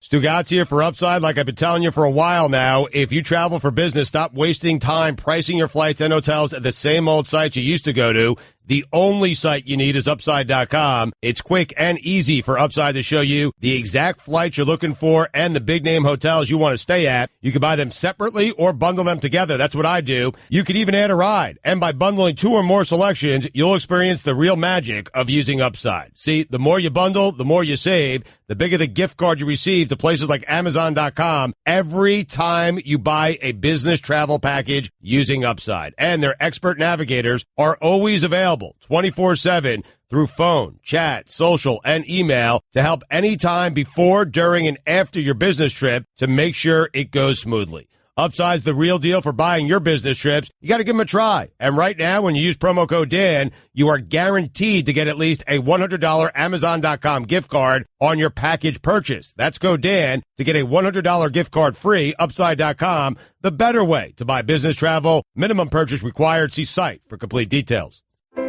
Stugotz here for Upside. Like I've been telling you for a while now, if you travel for business, stop wasting time pricing your flights and hotels at the same old sites you used to go to. The only site you need is Upside.com. It's quick and easy for Upside to show you the exact flights you're looking for and the big-name hotels you want to stay at. You can buy them separately or bundle them together. That's what I do. You can even add a ride. And by bundling 2 or more selections, you'll experience the real magic of using Upside. See, the more you bundle, the more you save. The bigger the gift card you receive to places like Amazon.com every time you buy a business travel package using Upside. And their expert navigators are always available 24/7 through phone, chat, social, and email to help anytime before, during, and after your business trip to make sure it goes smoothly. Upside's the real deal for buying your business trips. You got to give them a try. And right now, when you use promo code Dan, you are guaranteed to get at least a $100 Amazon.com gift card on your package purchase. That's code Dan to get a $100 gift card free. Upside.com, the better way to buy business travel. Minimum purchase required. See site for complete details.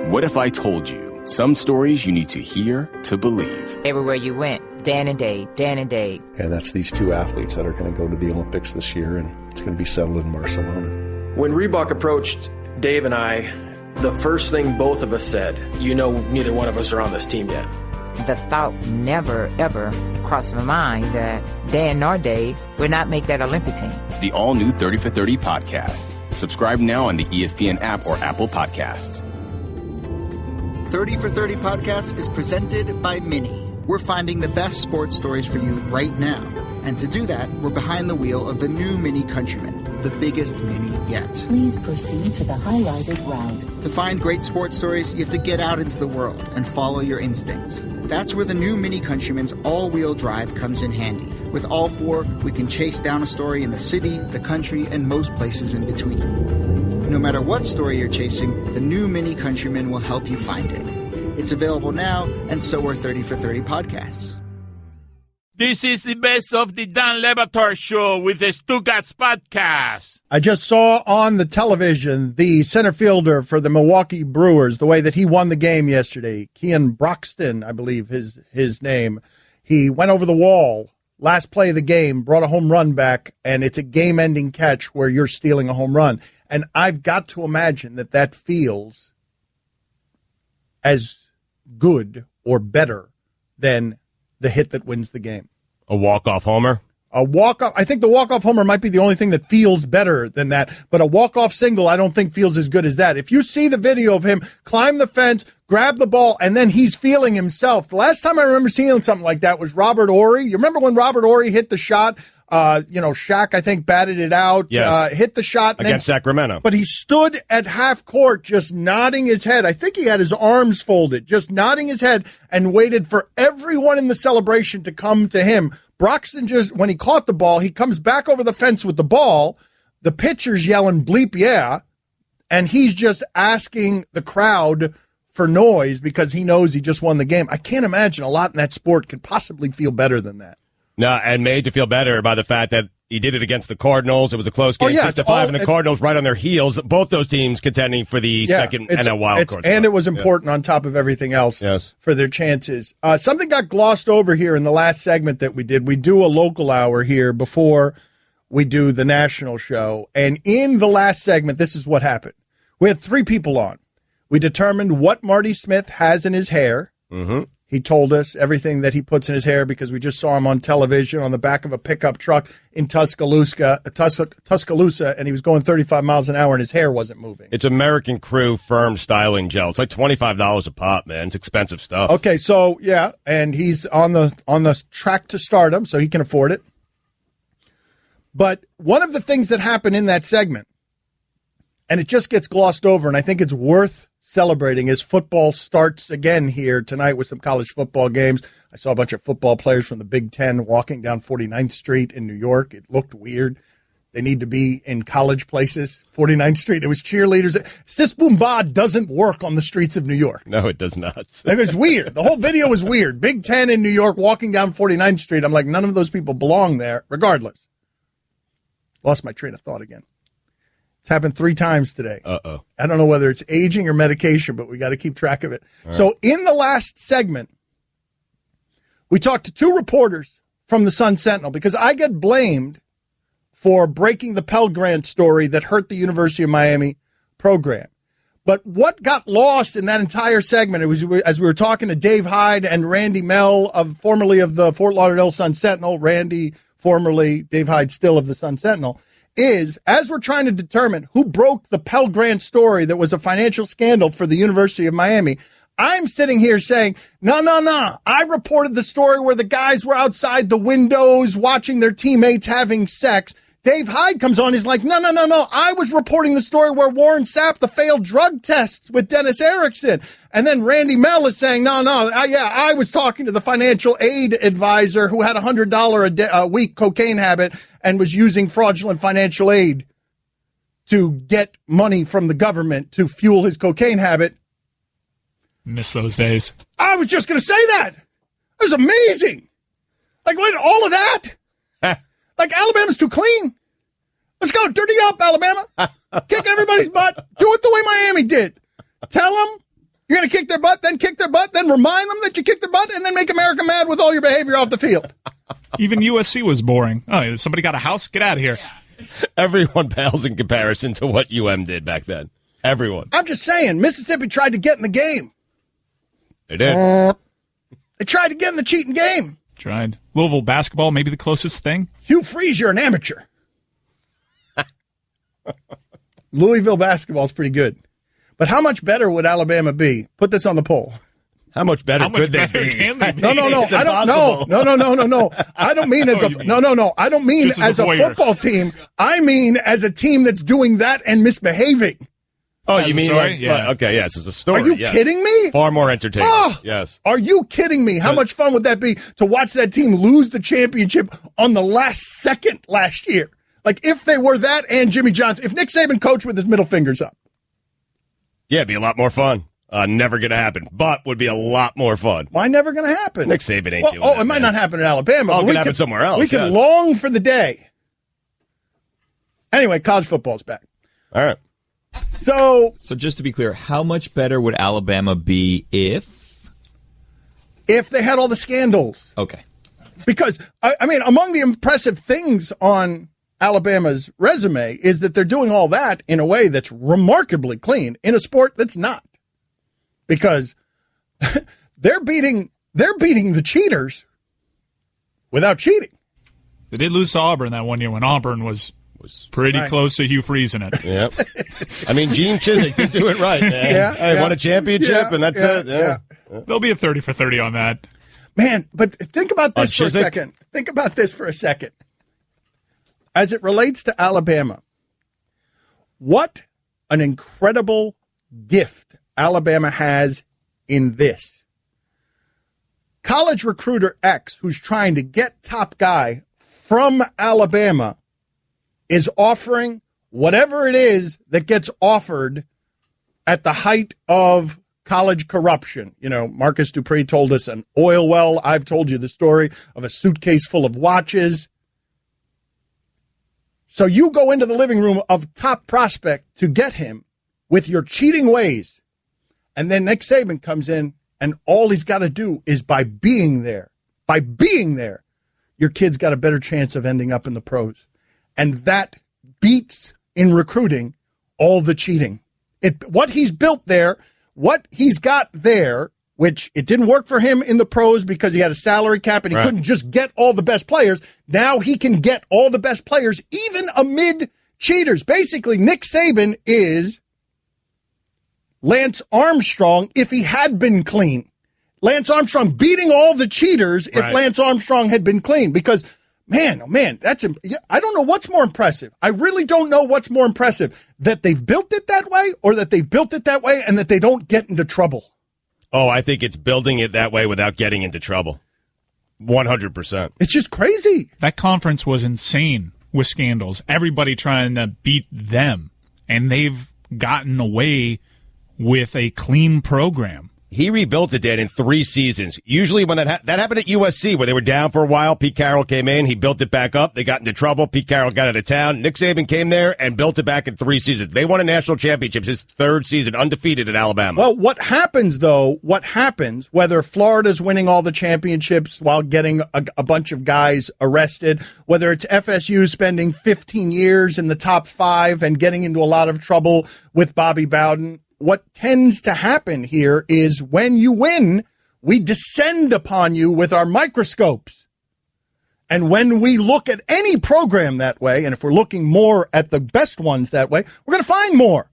What if I told you some stories you need to hear to believe? Everywhere you went, Dan and Dave, Dan and Dave. And that's these 2 athletes that are going to go to the Olympics this year, and it's going to be settled in Barcelona. When Reebok approached Dave and I, the first thing both of us said, neither one of us are on this team yet. The thought never, ever crossed my mind that Dan nor Dave would not make that Olympic team. The all-new 30 for 30 podcast. Subscribe now on the ESPN app or Apple Podcasts. 30 for 30 podcast is presented by Mini. We're finding the best sports stories for you right now. And to do that, we're behind the wheel of the new Mini Countryman, the biggest Mini yet. Please proceed to the highlighted route. To find great sports stories, you have to get out into the world and follow your instincts. That's where the new Mini Countryman's all-wheel drive comes in handy. With all 4, we can chase down a story in the city, the country, and most places in between. No matter what story you're chasing, the new Mini Countryman will help you find it. It's available now, and so are 30 for 30 podcasts. This is the best of the Dan Le Batard Show with the Stugotz podcast. I just saw on the television the center fielder for the Milwaukee Brewers, the way that he won the game yesterday. Kean Broxton, I believe his name. He went over the wall, last play of the game, brought a home run back, and it's a game-ending catch where you're stealing a home run. And I've got to imagine that feels as good or better than the hit that wins the game. A walk-off homer? A walk-off. I think the walk-off homer might be the only thing that feels better than that. But a walk-off single I don't think feels as good as that. If you see the video of him climb the fence, grab the ball, and then he's feeling himself. The last time I remember seeing something like that was Robert Horry. You remember when Robert Horry hit the shot? Shaq, I think, batted it out, yes. Hit the shot. Against Sacramento. But he stood at half court just nodding his head. I think he had his arms folded, just nodding his head and waited for everyone in the celebration to come to him. Broxton when he caught the ball, he comes back over the fence with the ball. The pitcher's yelling, bleep, yeah. And he's just asking the crowd for noise because he knows he just won the game. I can't imagine a lot in that sport could possibly feel better than that. No, and made to feel better by the fact that he did it against the Cardinals. It was a close game, 6-5, and the Cardinals right on their heels. Both those teams contending for the second NL wild card spot. And it was important on top of everything else for their chances. Something got glossed over here in the last segment that we did. We do a local hour here before we do the national show. And in the last segment, this is what happened. We had 3 people on. We determined what Marty Smith has in his hair. Mm-hmm. He told us everything that he puts in his hair because we just saw him on television on the back of a pickup truck in Tuscaloosa, and he was going 35 miles an hour and his hair wasn't moving. It's American Crew Firm Styling Gel. It's like $25 a pop, man. It's expensive stuff. Okay, so, yeah, and he's on the track to stardom, so he can afford it. But one of the things that happened in that segment, and it just gets glossed over, and I think it's worth celebrating as football starts again here tonight with some college football games. I saw a bunch of football players from the Big Ten walking down 49th Street in New York. It looked weird. They need to be in college places. 49th Street, it was cheerleaders. Sis Boom Ba doesn't work on the streets of New York. No, it does not. It was weird. The whole video was weird. Big Ten in New York walking down 49th Street. I'm like, none of those people belong there, regardless. Lost my train of thought again. It's happened 3 times today. Uh-oh. I don't know whether it's aging or medication, but we got to keep track of it. All so right. In the last segment, we talked to 2 reporters from the Sun-Sentinel because I get blamed for breaking the Pell Grant story that hurt the University of Miami program. But what got lost in that entire segment, it was as we were talking to Dave Hyde and Randy Mell, formerly of the Fort Lauderdale Sun-Sentinel, Randy, formerly Dave Hyde, still of the Sun-Sentinel, is as we're trying to determine who broke the Pell Grant story that was a financial scandal for the University of Miami, I'm sitting here saying, no. I reported the story where the guys were outside the windows watching their teammates having sex. Dave Hyde comes on. He's like, no. I was reporting the story where Warren Sapp, the failed drug tests with Dennis Erickson. And then Randy Mell is saying, no. I was talking to the financial aid advisor who had $100 a week cocaine habit and was using fraudulent financial aid to get money from the government to fuel his cocaine habit. Miss those days. I was just going to say that. It was amazing. Like, what, all of that? Like, Alabama's too clean. Let's go. Dirty up, Alabama. Kick everybody's butt. Do it the way Miami did. Tell them you're going to kick their butt, then remind them that you kicked their butt, and then make America mad with all your behavior off the field. Even USC was boring. Oh, somebody got a house? Get out of here. Everyone pales in comparison to what UM did back then. Everyone. I'm just saying, Mississippi tried to get in the game. They did. They tried to get in the cheating game. Tried. Louisville basketball, maybe the closest thing. Hugh Freeze, you're an amateur. Louisville basketball is pretty good. But how much better would Alabama be? Put this on the poll. How much better could they be? No. I don't know. No. I don't mean as a no. I don't mean as a football team. I mean as a team that's doing that and misbehaving. Oh, you mean like, yeah. Okay, yes, it's a story. Are you kidding me? Far more entertaining. Oh, yes. Are you kidding me? How much fun would that be to watch that team lose the championship on the last second last year? Like, if they were that and Jimmy Johnson, if Nick Saban coached with his middle fingers up. Yeah, it'd be a lot more fun. Never going to happen, but would be a lot more fun. Why never going to happen? Nick Saban ain't doing that. It might not happen in Alabama. But it could happen somewhere else. We can long for the day. Anyway, college football's back. All right. So just to be clear, how much better would Alabama be if they had all the scandals? Okay. Because, I mean, among the impressive things on Alabama's resume is that they're doing all that in a way that's remarkably clean in a sport that's not. Because they're beating the cheaters without cheating. They did lose to Auburn that one year when Auburn was pretty close to Hugh Freeze in it. Yep. I mean, Gene Chizik did do it right, man. He won a championship, and that's it. Yeah. There'll be a 30 for 30 on that. Man, but think about this for a second. Think about this for a second. As it relates to Alabama, what an incredible gift Alabama has in this. College recruiter X, who's trying to get top guy from Alabama, is offering whatever it is that gets offered at the height of college corruption. You know, Marcus Dupree told us an oil well. I've told you the story of a suitcase full of watches. So you go into the living room of top prospect to get him with your cheating ways. And then Nick Saban comes in, and all he's got to do is by being there, your kid's got a better chance of ending up in the pros. And that beats in recruiting all the cheating. What he's built there, what he's got there, which it didn't work for him in the pros because he had a salary cap and he couldn't just get all the best players. Now he can get all the best players, even amid cheaters. Basically, Nick Saban is Lance Armstrong if he had been clean. Lance Armstrong beating all the cheaters if Lance Armstrong had been clean. Because, man, I don't know what's more impressive. I really don't know what's more impressive, that they've built it that way or that they've built it that way and that they don't get into trouble. Oh, I think it's building it that way without getting into trouble. 100%. It's just crazy. That conference was insane with scandals. Everybody trying to beat them. And they've gotten away with a clean program. He rebuilt it, Dan, in 3 seasons. Usually when that happened at USC, where they were down for a while, Pete Carroll came in, he built it back up, they got into trouble, Pete Carroll got out of town, Nick Saban came there and built it back in 3 seasons. They won a national championship his 3rd season, undefeated at Alabama. Well, what happens, whether Florida's winning all the championships while getting a bunch of guys arrested, whether it's FSU spending 15 years in the top 5 and getting into a lot of trouble with Bobby Bowden, what tends to happen here is when you win, we descend upon you with our microscopes. And when we look at any program that way, and if we're looking more at the best ones that way, we're going to find more.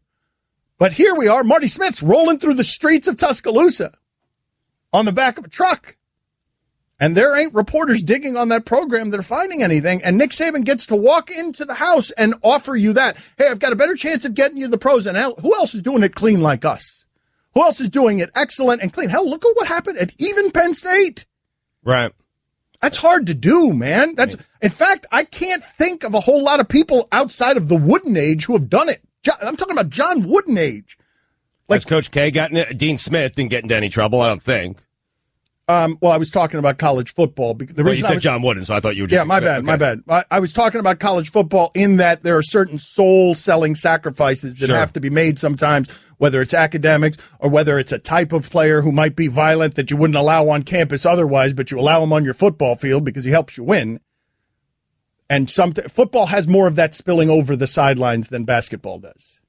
But here we are, Marty Smith's rolling through the streets of Tuscaloosa on the back of a truck. And there ain't reporters digging on that program that are finding anything. And Nick Saban gets to walk into the house and offer you that. Hey, I've got a better chance of getting you to the pros. And who else is doing it clean like us? Who else is doing it excellent and clean? Hell, look at what happened at even Penn State. Right. That's hard to do, man. In fact, I can't think of a whole lot of people outside of the Wooden Age who have done it. I'm talking about John Wooden Age. Has Coach K gotten it? Dean Smith didn't get into any trouble, I don't think. Well, I was talking about college football. You said John Wooden, so I thought you were just... Yeah, my bad. I was talking about college football in that there are certain soul-selling sacrifices that have to be made sometimes, whether it's academics or whether it's a type of player who might be violent that you wouldn't allow on campus otherwise, but you allow him on your football field because he helps you win. And football has more of that spilling over the sidelines than basketball does.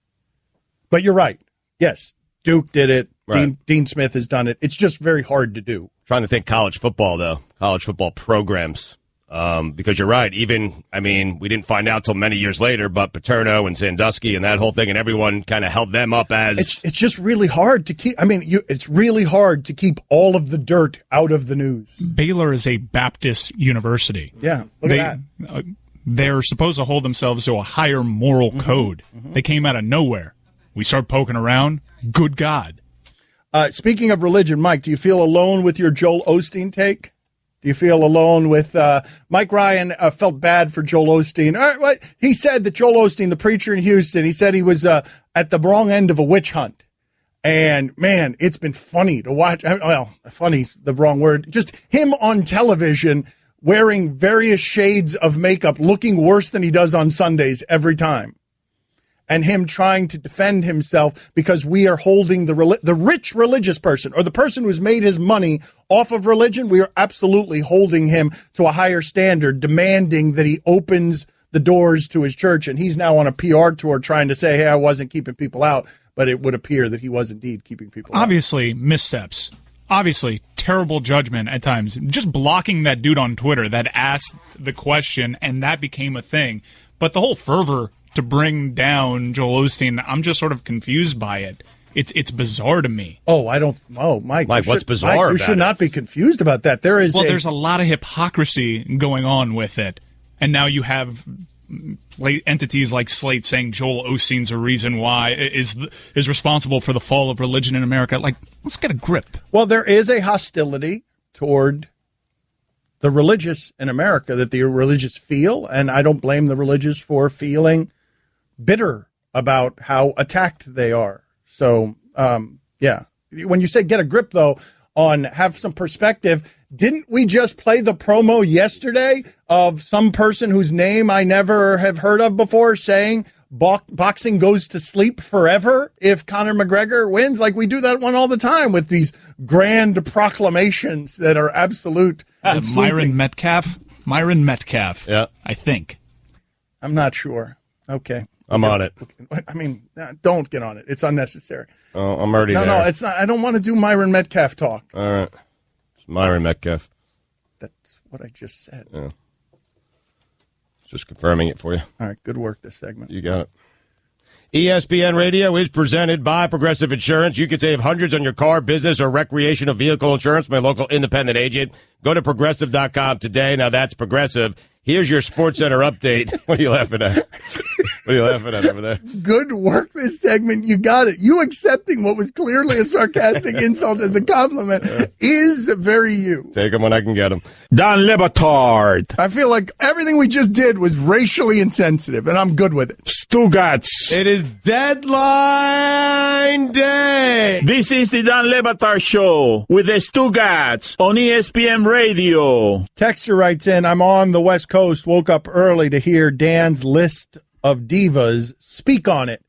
But you're right. Yes, Duke did it. Right. Dean Smith has done it. It's just very hard to do. Trying to think college football, though. College football programs. Because you're right. We didn't find out till many years later, but Paterno and Sandusky and that whole thing, and everyone kind of held them up as... It's just really hard to keep... it's really hard to keep all of the dirt out of the news. Baylor is a Baptist university. Yeah, look at that. They're supposed to hold themselves to a higher moral code. Mm-hmm. They came out of nowhere. We start poking around. Good God. Speaking of religion, Mike, do you feel alone with your Joel Osteen take? Do you feel alone with Mike Ryan? Felt bad for Joel Osteen. He said that Joel Osteen, the preacher in Houston, he said he was at the wrong end of a witch hunt. And, man, it's been funny to watch. Well, funny's the wrong word. Just him on television wearing various shades of makeup, looking worse than he does on Sundays every time. And him trying to defend himself because we are holding the rich religious person or the person who's made his money off of religion. We are absolutely holding him to a higher standard, demanding that he opens the doors to his church. And he's now on a PR tour trying to say, hey, I wasn't keeping people out. But it would appear that he was indeed keeping people out. Obviously, missteps. Obviously, terrible judgment at times. Just blocking that dude on Twitter that asked the question and that became a thing. But the whole fervor to bring down Joel Osteen, I'm just sort of confused by it. It's bizarre to me. Mike, what's bizarre? Mike, you should not be confused about that. There's a lot of hypocrisy going on with it, and now you have entities like Slate saying Joel Osteen's a reason why is responsible for the fall of religion in America. Like, let's get a grip. Well, there is a hostility toward the religious in America that the religious feel, and I don't blame the religious for feeling bitter about how attacked they are. So, yeah. When you say get a grip, though, on have some perspective, didn't we just play the promo yesterday of some person whose name I never have heard of before saying boxing goes to sleep forever if Conor McGregor wins? Like, we do that one all the time with these grand proclamations that are absolute. Myron Metcalf, yeah. I think. I'm not sure. Okay. I'm on it. Don't get on it. It's unnecessary. Oh, I'm already there. No, it's not. I don't want to do Myron Metcalf talk. All right. It's Myron Metcalf. That's what I just said. Yeah. Just confirming it for you. All right. Good work this segment. You got it. ESPN Radio is presented by Progressive Insurance. You can save hundreds on your car, business, or recreational vehicle insurance from a local independent agent. Go to Progressive.com today. Now, that's Progressive. Here's your SportsCenter update. What are you laughing at? What are you laughing at over there? Good work this segment. You got it. You accepting what was clearly a sarcastic insult as a compliment is very you. Take them when I can get them. Dan Le Batard. I feel like everything we just did was racially insensitive, and I'm good with it. Stugotz. It is deadline day. This is the Dan Le Batard Show with the Stugotz on ESPN Radio. Texter writes in, I'm on the West Coast, woke up early to hear Dan's list of divas. Speak on it.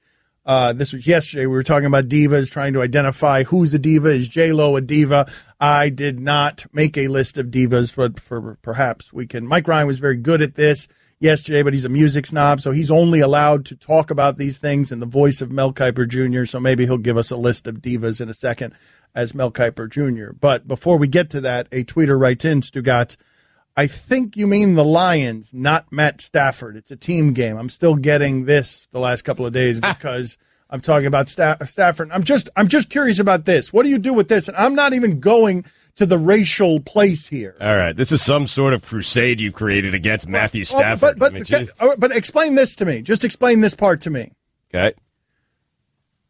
This was yesterday. We were talking about divas, trying to identify who's a diva. Is J-Lo a diva? I did not make a list of divas, but perhaps we can. Mike Ryan was very good at this yesterday, but he's a music snob, so he's only allowed to talk about these things in the voice of Mel Kiper Jr., so maybe he'll give us a list of divas in a second as Mel Kiper Jr. But before we get to that, a tweeter writes in, Stugotz, I think you mean the Lions, not Matt Stafford. It's a team game. I'm still getting this the last couple of days because I'm talking about Stafford. I'm just curious about this. What do you do with this? And I'm not even going to the racial place here. All right, this is some sort of crusade you've created against Matthew Stafford. But explain this to me. Just explain this part to me. Okay.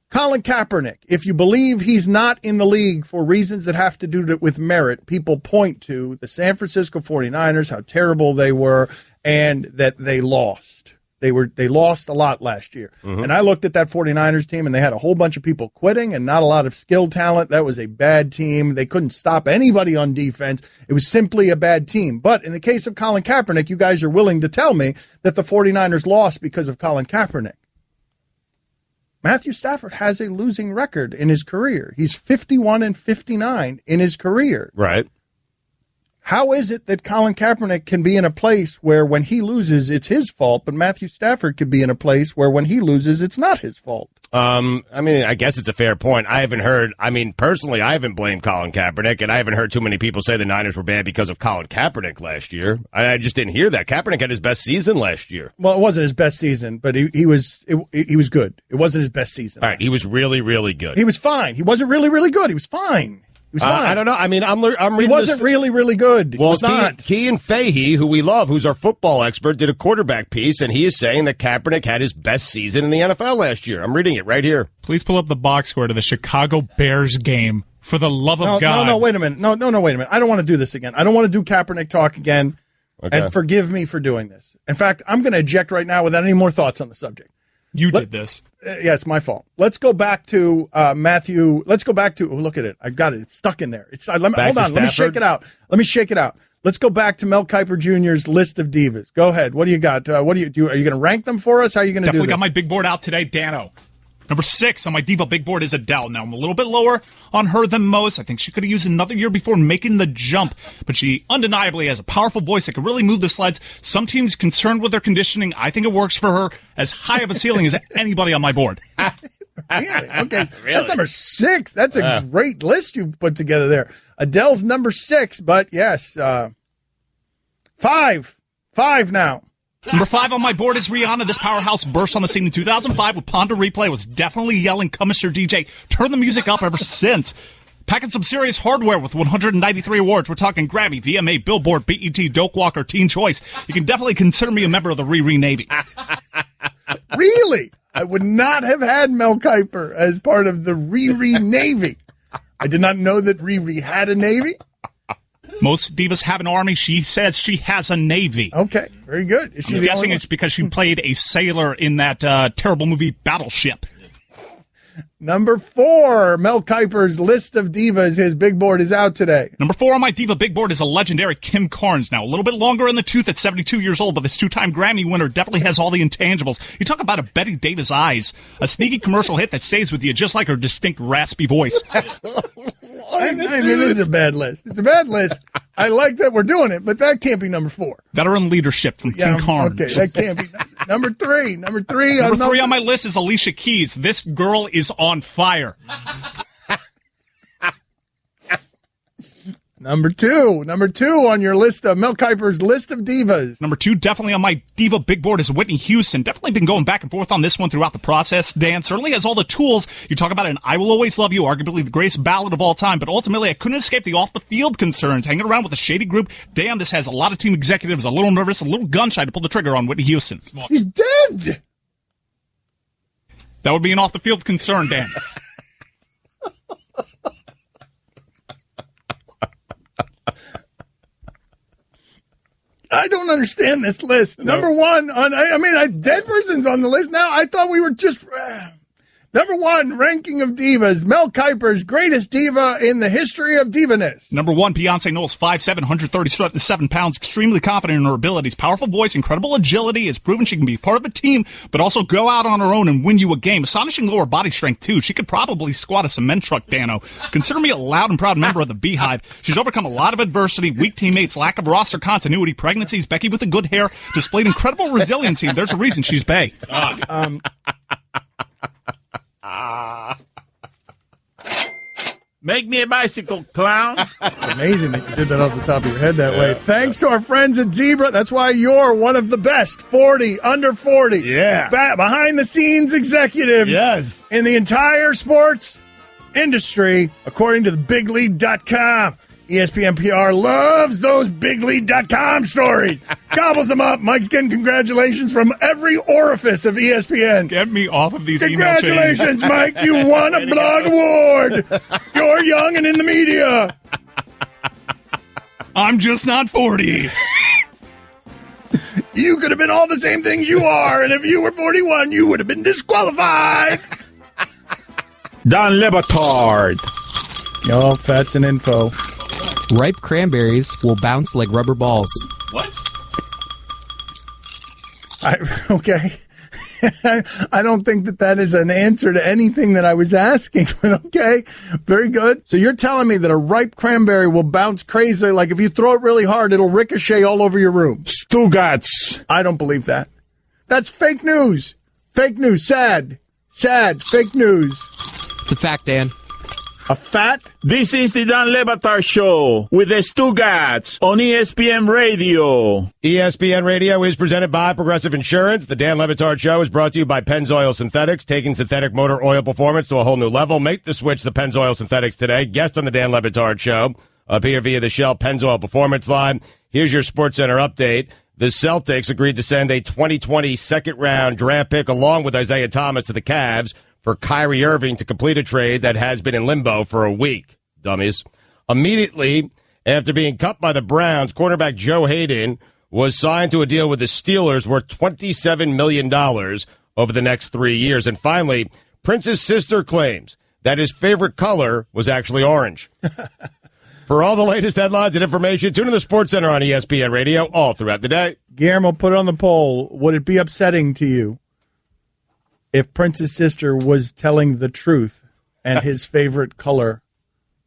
Colin Kaepernick, if you believe he's not in the league for reasons that have to do with merit, people point to the San Francisco 49ers, how terrible they were, and that they lost. They lost a lot last year. Mm-hmm. And I looked at that 49ers team, and they had a whole bunch of people quitting and not a lot of skill talent. That was a bad team. They couldn't stop anybody on defense. It was simply a bad team. But in the case of Colin Kaepernick, you guys are willing to tell me that the 49ers lost because of Colin Kaepernick. Matthew Stafford has a losing record in his career. He's 51-59 in his career. Right. How is it that Colin Kaepernick can be in a place where when he loses, it's his fault, but Matthew Stafford could be in a place where when he loses, it's not his fault? I mean, I guess it's a fair point. Personally, I haven't blamed Colin Kaepernick, and I haven't heard too many people say the Niners were bad because of Colin Kaepernick last year. I just didn't hear that. Kaepernick had his best season last year. Well, it wasn't his best season, but he was good. It wasn't his best season. All right, he was really, really good. He was fine. He wasn't really, really good. He was fine. He was fine. I don't know. I mean, I'm reading. He wasn't really, really good. Well, he was not. Kean Fahey, who we love, who's our football expert, did a quarterback piece, and he is saying that Kaepernick had his best season in the NFL last year. I'm reading it right here. Please pull up the box score to the Chicago Bears game. For the love of God. No, wait a minute. No, wait a minute. I don't want to do this again. I don't want to do Kaepernick talk again. Okay. And forgive me for doing this. In fact, I'm going to eject right now without any more thoughts on the subject. You did this. Yes, my fault. Let's go back to Matthew. Let's go back to. Oh, look at it. I've got it. It's stuck in there. Hold on. Let me shake it out. Let's go back to Mel Kiper Jr.'s list of divas. Go ahead. What do you got? What do you do? Are you going to rank them for us? How are you going to do this? Definitely got my big board out today, Dano. Number 6 on my Diva big board is Adele. Now, I'm a little bit lower on her than most. I think she could have used another year before making the jump, but she undeniably has a powerful voice that can really move the sleds. Some teams concerned with their conditioning. I think it works for her. As high of a ceiling as anybody on my board. Really? Okay, really? That's number 6. That's a great list you've put together there. Adele's number 6, but yes, 5 now. Number 5 on my board is Rihanna. This powerhouse burst on the scene in 2005 with Ponda Replay. Was definitely yelling, "Come, Mr. DJ." Turn the music up ever since. Packing some serious hardware with 193 awards. We're talking Grammy, VMA, Billboard, BET, Doak Walker, Teen Choice. You can definitely consider me a member of the Riri Navy. Really? I would not have had Mel Kiper as part of the Riri Navy. I did not know that Riri had a Navy. Most divas have an army. She says she has a navy. Okay, very good. I'm guessing it's because she played a sailor in that terrible movie Battleship. Number 4, Mel Kiper's list of divas. His big board is out today. Number 4 on my diva big board is a legendary Kim Carnes. Now, a little bit longer in the tooth at 72 years old, but this 2-time Grammy winner definitely has all the intangibles. You talk about a Betty Davis eyes, a sneaky commercial hit that stays with you just like her distinct raspy voice. I mean, this is a bad list. It's a bad list. I like that we're doing it, but that can't be number 4. Veteran leadership from Kim Carnes. Okay, that can't be. Number 3. Number 3 on my list is Alicia Keys. This girl is on fire. Number 2 on your list of Mel Kiper's list of divas. Number 2, definitely on my diva big board is Whitney Houston. Definitely been going back and forth on this one throughout the process. Dan certainly has all the tools. You talk about an "I Will Always Love You," arguably the greatest ballad of all time, but ultimately I couldn't escape the off-the-field concerns. Hanging around with a shady group. Dan, this has a lot of team executives a little nervous, a little gun-shy to pull the trigger on Whitney Houston. He's dead! That would be an off-the-field concern, Dan. I don't understand this list. No. Number one, dead person's on the list now. I thought we were just... Number one, ranking of divas, Mel Kiper's greatest diva in the history of divaness. Number one, Beyonce Knowles, 5'7", 137 pounds, extremely confident in her abilities, powerful voice, incredible agility, has proven she can be part of a team, but also go out on her own and win you a game. Astonishing lower body strength, too. She could probably squat a cement truck, Dano. Consider me a loud and proud member of the Beehive. She's overcome a lot of adversity, weak teammates, lack of roster continuity, pregnancies, Becky with the good hair, displayed incredible resiliency, and there's a reason she's bae. Make me a bicycle, clown. It's amazing that you did that off the top of your head that way. Thanks to our friends at Zebra. That's why you're one of the best 40, under 40. Yeah. Behind-the-scenes executives in the entire sports industry, according to thebiglead.com. ESPN PR loves those biglead.com stories. Gobbles them up. Mike's getting congratulations from every orifice of ESPN. Get me off of these email chains. Congratulations, Mike. You won a blog award. You're young and in the media. I'm just not 40. You could have been all the same things you are, and if you were 41, you would have been disqualified. Don Le Batard. Y'all, facts and info. Ripe cranberries will bounce like rubber balls. What? Okay. I don't think that is an answer to anything that I was asking, but okay. Very good. So you're telling me that a ripe cranberry will bounce crazy, like if you throw it really hard, it'll ricochet all over your room. Stugotz. I don't believe that. That's fake news. Fake news. Sad. Fake news. It's a fact, Dan. A fat? This is the Dan Le Batard Show with the Stugotz on ESPN Radio. ESPN Radio is presented by Progressive Insurance. The Dan Le Batard Show is brought to you by Pennzoil Synthetics, taking synthetic motor oil performance to a whole new level. Make the switch to Pennzoil Synthetics today. Guest on the Dan Le Batard Show, up here via the Shell Pennzoil Performance line. Here's your SportsCenter update. The Celtics agreed to send a 2020 second-round draft pick along with Isaiah Thomas to the Cavs for Kyrie Irving to complete a trade that has been in limbo for a week, dummies. Immediately after being cut by the Browns, cornerback Joe Hayden was signed to a deal with the Steelers worth $27 million over the next 3 years. And finally, Prince's sister claims that his favorite color was actually orange. For all the latest headlines and information, tune in the SportsCenter on ESPN Radio all throughout the day. Guillermo, put it on the poll. Would it be upsetting to you if Prince's sister was telling the truth and his favorite color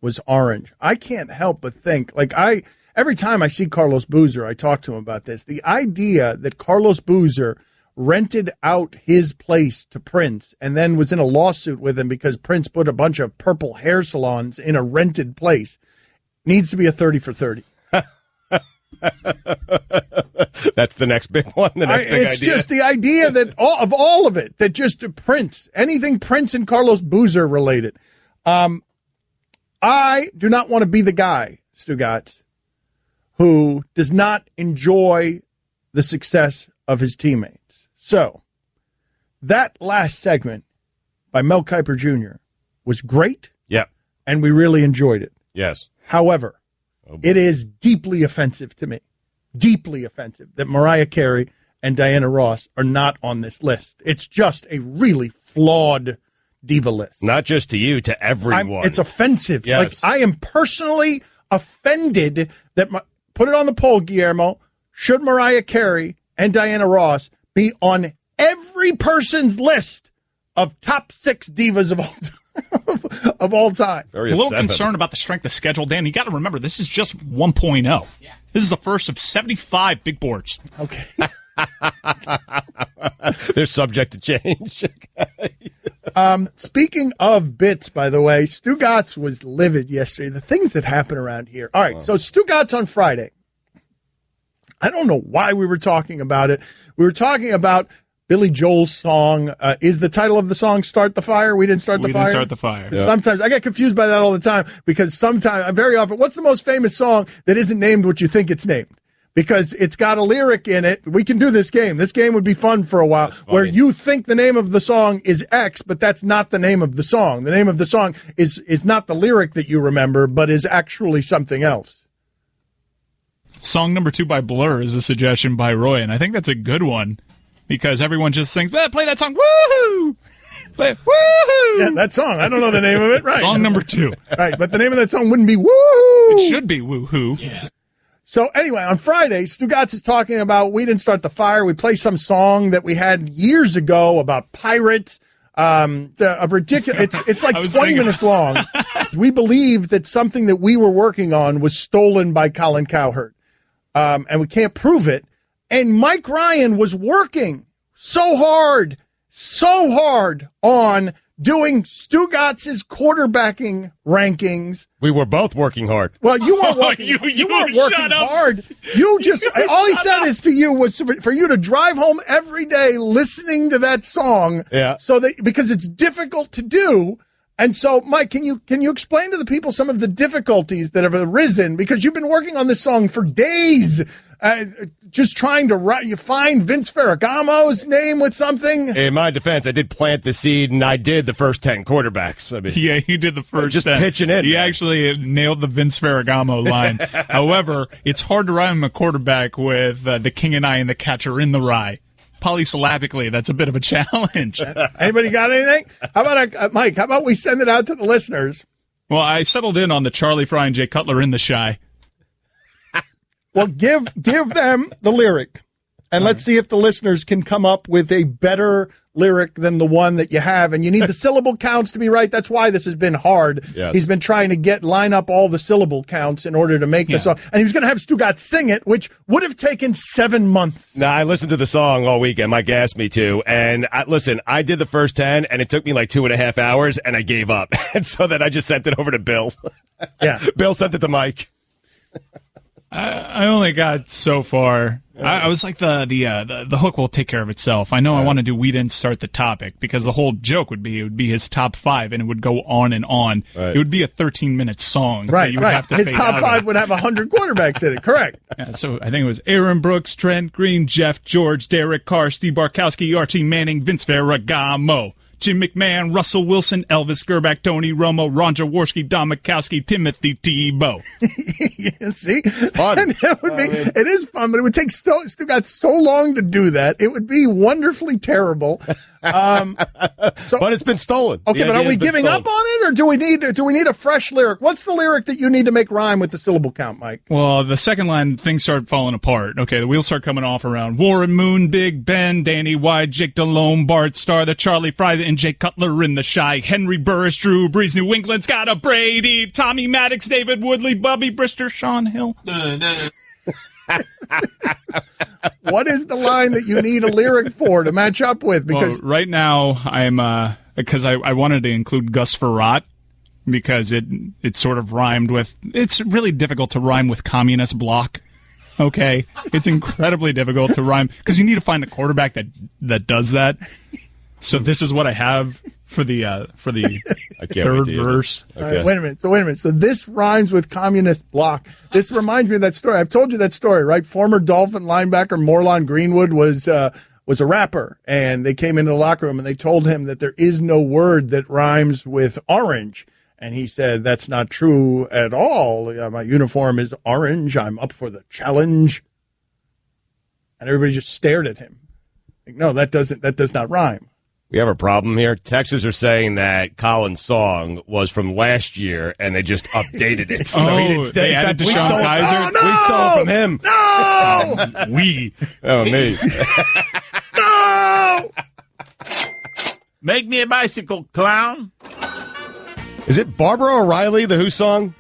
was orange? I can't help but think, every time I see Carlos Boozer, I talk to him about this. The idea that Carlos Boozer rented out his place to Prince and then was in a lawsuit with him because Prince put a bunch of purple hair salons in a rented place needs to be a 30 for 30. That's the next big one. It's just the idea that all of it, that just Prince, anything Prince and Carlos Boozer related. I do not want to be the guy, Stugotz, who does not enjoy the success of his teammates. So that last segment by Mel Kiper Jr. was great. Yep. And we really enjoyed it. Yes. However, it is deeply offensive to me, deeply offensive that Mariah Carey and Diana Ross are not on this list. It's just a really flawed diva list. Not just to you, to everyone. It's offensive. Yes. I am personally offended that, put it on the poll, Guillermo, should Mariah Carey and Diana Ross be on every person's list of top 6 divas of all time? Of all time. A little concerned about the strength of schedule, Dan. You got to remember, this is just 1.0. Yeah. This is the first of 75 big boards. Okay. They're subject to change. Speaking of bits, by the way, Stugotz was livid yesterday. The things that happen around here. All right, so Stugotz on Friday. I don't know why we were talking about it. We were talking about Billy Joel's song. Is the title of the song Start the Fire? We didn't start the fire? We didn't start the fire. Yeah. Sometimes I get confused by that all the time because very often, what's the most famous song that isn't named what you think it's named? because it's got a lyric in it. We can do this game. This game would be fun for a while, where you think the name of the song is X, but that's not the name of the song. The name of the song is not the lyric that you remember, but is actually something else. Song number 2 by Blur is a suggestion by Roy, and I think that's a good one because everyone just sings, play that song, woohoo! Play, woohoo! Yeah, that song. I don't know the name of it. Right. Song number 2. Right, but the name of that song wouldn't be woohoo! It should be woohoo. Yeah. So anyway, on Friday, Stugotz is talking about We Didn't Start the Fire. We play some song that we had years ago about pirates. A ridiculous. It's like 20 minutes long. We believe that something that we were working on was stolen by Colin Cowherd, and we can't prove it. And Mike Ryan was working so hard on doing Stugotz's quarterbacking rankings. We were both working hard. Well, you weren't working. You weren't working hard. You just all he said is to you was for you to drive home every day listening to that song. Yeah. So that because it's difficult to do. And so, Mike, can you explain to the people some of the difficulties that have arisen because you've been working on this song for days, just trying to you find Vince Ferragamo's name with something? In my defense, I did plant the seed, and I did the first 10 quarterbacks. I mean, yeah, he did the first just 10. pitching in. He actually nailed the Vince Ferragamo line. However, it's hard to rhyme a quarterback with the king and I and the catcher in the rye. Polysyllabically, that's a bit of a challenge. Anybody got anything? How about Mike? How about we send it out to the listeners? Well, I settled in on the Charlie Fry and Jay Cutler in the Shy. Well, give them the lyric, and let's see if the listeners can come up with a better lyric than the one that you have. And you need the syllable counts to be right. That's why this has been hard. Yes. He's been trying to line up all the syllable counts in order to make the song. And he was going to have Stugotz sing it, which would have taken 7 months. No, I listened to the song all weekend. Mike asked me to. And I did the first 10, and it took me like 2.5 hours, and I gave up. And so then I just sent it over to Bill. Yeah. Bill sent it to Mike. I only got so far. I was like the hook will take care of itself. I know I want to do We Didn't Start the Topic because the whole joke would be his top 5 and it would go on and on. Right. It would be a 13-minute song. Right, you would have to his fade top out 5 would have 100 quarterbacks in it. Correct. Yeah, so I think it was Aaron Brooks, Trent Green, Jeff George, Derek Carr, Steve Barkowski, Archie Manning, Vince Ferragamo, Jim McMahon, Russell Wilson, Elvis Gerback, Tony Romo, Ron Jaworski, Don Mikowski, Timothy Tebow. Yeah, see? Fun. And it is fun, but it would take Stugotz so long to do that. It would be wonderfully terrible. But it's been stolen. Okay, but are we giving up on it, or do we need a fresh lyric? What's the lyric that you need to make rhyme with the syllable count, Mike? Well, the second line, things start falling apart. Okay, the wheels start coming off around Warren Moon, Big Ben, Danny White, Jake Delhomme, Bart Starr, the Charlie Fry, and Jay Cutler in the Shy, Henry Burris, Drew Brees, New England's got a Brady, Tommy Maddox, David Woodley, Bubby Brister, Sean Hill. What is the line that you need a lyric for to match up with? Because right now I'm because I wanted to include Gus Frerotte because it sort of rhymed with. It's really difficult to rhyme with communist bloc. Okay, it's incredibly difficult to rhyme because you need to find a quarterback that does that. So this is what I have for the third verse. Okay. All right, wait a minute. So this rhymes with communist bloc. This reminds me of that story. I've told you that story, right? Former Dolphin linebacker Morlon Greenwood was a rapper, and they came into the locker room and they told him that there is no word that rhymes with orange. And he said, "That's not true at all. My uniform is orange. I'm up for the challenge." And everybody just stared at him. Like, no, that does not rhyme. We have a problem here. Texans are saying that Colin's song was from last year, and they just updated it. So he didn't stay. They added We Deshaun stole Kaiser? We stole from him. No! We. Oh, me. No! Make me a bicycle, clown. Is it Barbara O'Reilly, the Who song?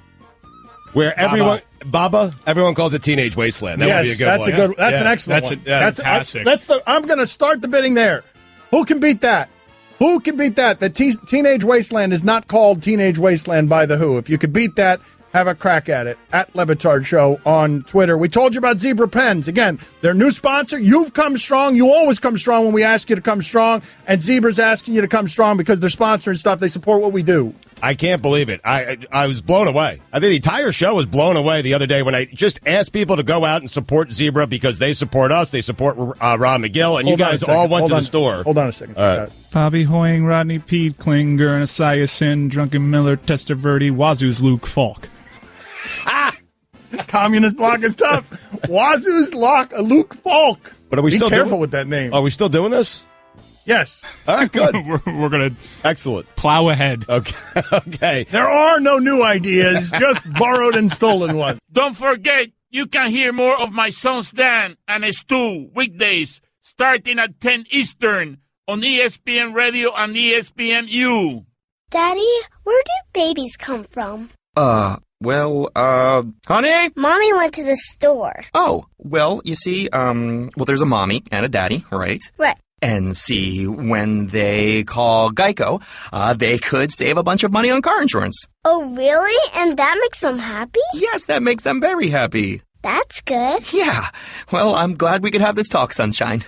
Where everyone calls it Teenage Wasteland. That would be a good one. That's an excellent one. That's fantastic. I'm going to start the bidding there. Who can beat that? Who can beat that? The Teenage Wasteland is not called Teenage Wasteland by The Who. If you could beat that, have a crack at it. At Le Batard Show on Twitter. We told you about Zebra Pens. Again, their new sponsor. You've come strong. You always come strong when we ask you to come strong. And Zebra's asking you to come strong because they're sponsoring stuff. They support what we do. I can't believe it. I was blown away. I think the entire show was blown away the other day when I just asked people to go out and support Zebra because they support us. They support Ron McGill, and you guys all went to the store. Hold on a second. All right. Bobby Hoying, Rodney Pete, Klinger, and Esiason, Drunken Miller, Testaverde, Wazoo's Luke Falk. Communist block is tough. Wazoo's Luke Falk. But are we still careful with that name? Are we still doing this? Yes. All right, good. We're going to excellent plow ahead. Okay. There are no new ideas, just borrowed and stolen ones. Don't forget, you can hear more of my sons Dan and Stu weekdays starting at 10 Eastern on ESPN Radio and ESPNU. Daddy, where do babies come from? Honey? Mommy went to the store. Oh, well, you see, there's a mommy and a daddy, right? Right. And see, when they call Geico, they could save a bunch of money on car insurance. Oh, really? And that makes them happy? Yes, that makes them very happy. That's good. Yeah. Well, I'm glad we could have this talk, Sunshine.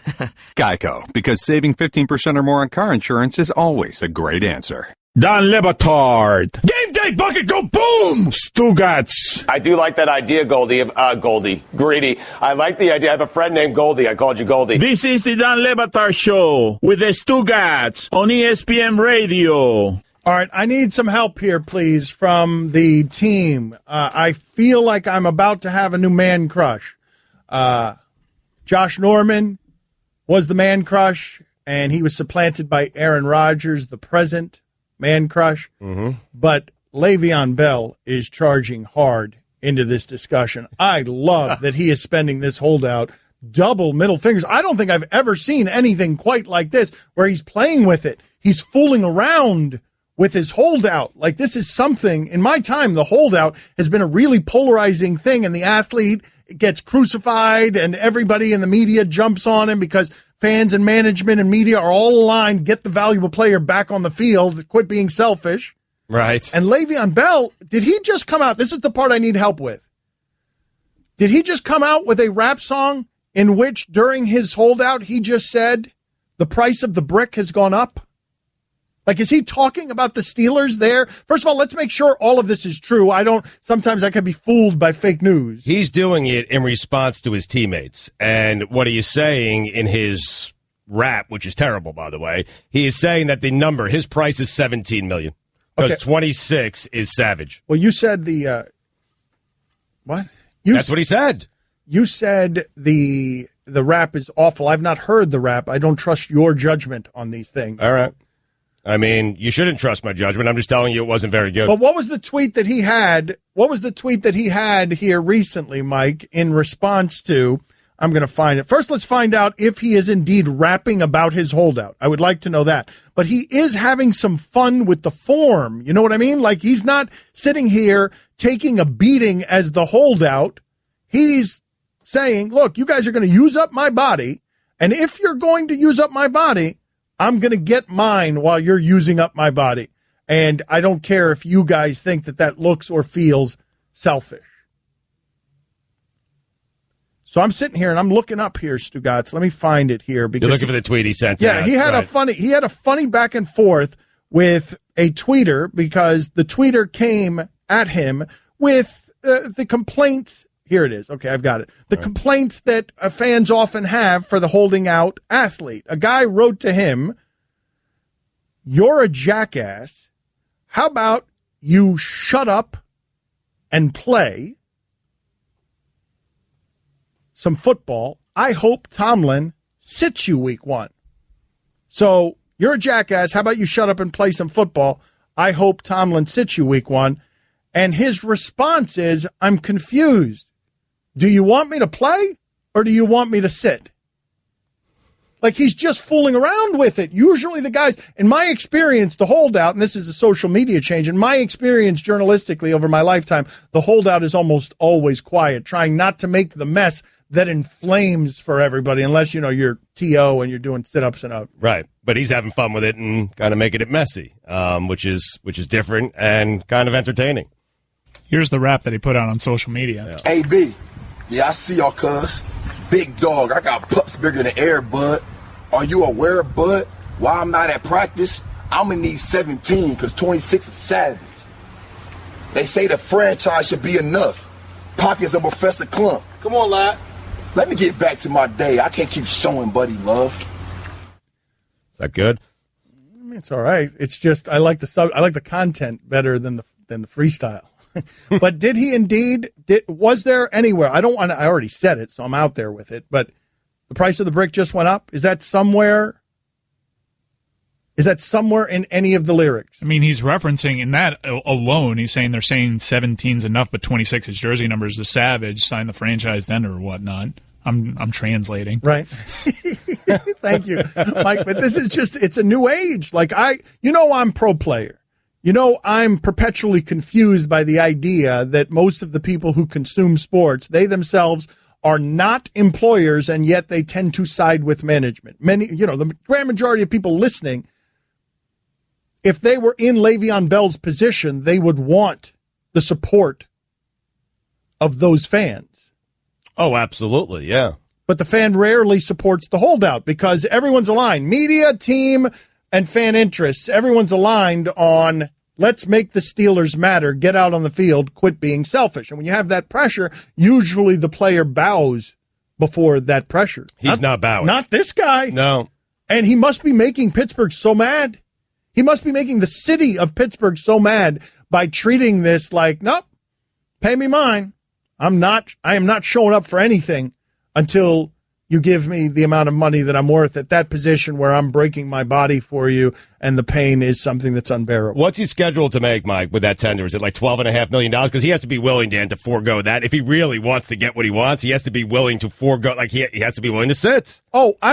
Geico, because saving 15% or more on car insurance is always a great answer. Don Le Batard. Game day bucket, go boom! Stugotz. I do like that idea, Goldie. Greedy. I like the idea. I have a friend named Goldie. I called you Goldie. This is the Don Le Batard Show with the Stugotz on ESPN Radio. All right, I need some help here, please, from the team. I feel like I'm about to have a new man crush. Josh Norman was the man crush, and he was supplanted by Aaron Rodgers, the present man crush. Mm-hmm. But Le'Veon Bell is charging hard into this discussion. I love that he is spending this holdout double middle fingers. I don't think I've ever seen anything quite like this where he's playing with it. He's fooling around with his holdout. Like, this is something, in my time, the holdout has been a really polarizing thing, and the athlete gets crucified and everybody in the media jumps on him because fans and management and media are all aligned, get the valuable player back on the field, quit being selfish. Right. And Le'Veon Bell, did he just come out? This is the part I need help with. Did he just come out with a rap song in which during his holdout he just said the price of the brick has gone up? Like, is he talking about the Steelers there? First of all, let's make sure all of this is true. Sometimes I can be fooled by fake news. He's doing it in response to his teammates. And what he is saying in his rap, which is terrible, by the way, he is saying that his price is $17 million. Because 26 is savage. Well, you said what? That's what he said. You said the rap is awful. I've not heard the rap. I don't trust your judgment on these things. All right. I mean, you shouldn't trust my judgment. I'm just telling you it wasn't very good. But what was the tweet that he had? What was the tweet that he had here recently, Mike, in response to, I'm going to find it. First, let's find out if he is indeed rapping about his holdout. I would like to know that. But he is having some fun with the form. You know what I mean? Like, he's not sitting here taking a beating as the holdout. He's saying, look, you guys are going to use up my body. And if you're going to use up my body, I'm going to get mine while you're using up my body. And I don't care if you guys think that looks or feels selfish. So I'm sitting here and I'm looking up here, Stugotz. Let me find it here. Because you're looking for the tweet he sent. Yeah, he had a funny back and forth with a tweeter because the tweeter came at him with the complaints. Here it is. Okay, I've got it. The complaints that fans often have for the holding out athlete. A guy wrote to him, "You're a jackass. How about you shut up and play some football? I hope Tomlin sits you week 1. So you're a jackass. How about you shut up and play some football? I hope Tomlin sits you week 1. And his response is, I'm confused. Do you want me to play or do you want me to sit? Like, he's just fooling around with it. Usually the guys, in my experience, the holdout, and this is a social media change, in my experience journalistically over my lifetime, the holdout is almost always quiet, trying not to make the mess that inflames for everybody, unless, you're TO and you're doing sit-ups and out. Right. But he's having fun with it and kind of making it messy, which is different and kind of entertaining. Here's the rap that he put out on social media. Yeah. Hey, B. Yeah, I see y'all, cuz. Big dog. I got pups bigger than air, bud. Are you aware, bud, why I'm not at practice? I'm going to need 17 because 26 is savage. They say the franchise should be enough. Pockets of Professor Clump. Come on, lad. Let me get back to my day. I can't keep showing Buddy love. Is that good? I mean, it's all right. It's just I like the content better than the freestyle. But did he indeed? Was there anywhere? I already said it, so I'm out there with it. But the price of the brick just went up. Is that somewhere? Is that somewhere in any of the lyrics? I mean, he's referencing in that alone. He's saying they're saying 17's enough, but 26 his jersey number is the Savage. Sign the franchise then or whatnot. I'm translating. Right. Thank you, Mike. But this is it's a new age. Like I'm pro player. I'm perpetually confused by the idea that most of the people who consume sports, they themselves are not employers, and yet they tend to side with management. Many, the grand majority of people listening, if they were in Le'Veon Bell's position, they would want the support of those fans. Oh, absolutely, yeah. But the fan rarely supports the holdout because everyone's aligned. Media, team, and fan interests, everyone's aligned on let's make the Steelers matter, get out on the field, quit being selfish. And when you have that pressure, usually the player bows before that pressure. He's not bowing. Not this guy. No. And he must be making Pittsburgh so mad. He must be making the city of Pittsburgh so mad by treating this like, nope, pay me mine. I am not showing up for anything until you give me the amount of money that I'm worth at that position where I'm breaking my body for you and the pain is something that's unbearable. What's he scheduled to make, Mike, with that tender? Is it like $12.5 million? Because he has to be willing, Dan, to forego that. If he really wants to get what he wants, he has to be willing to forego, like he has to be willing to sit. Oh, I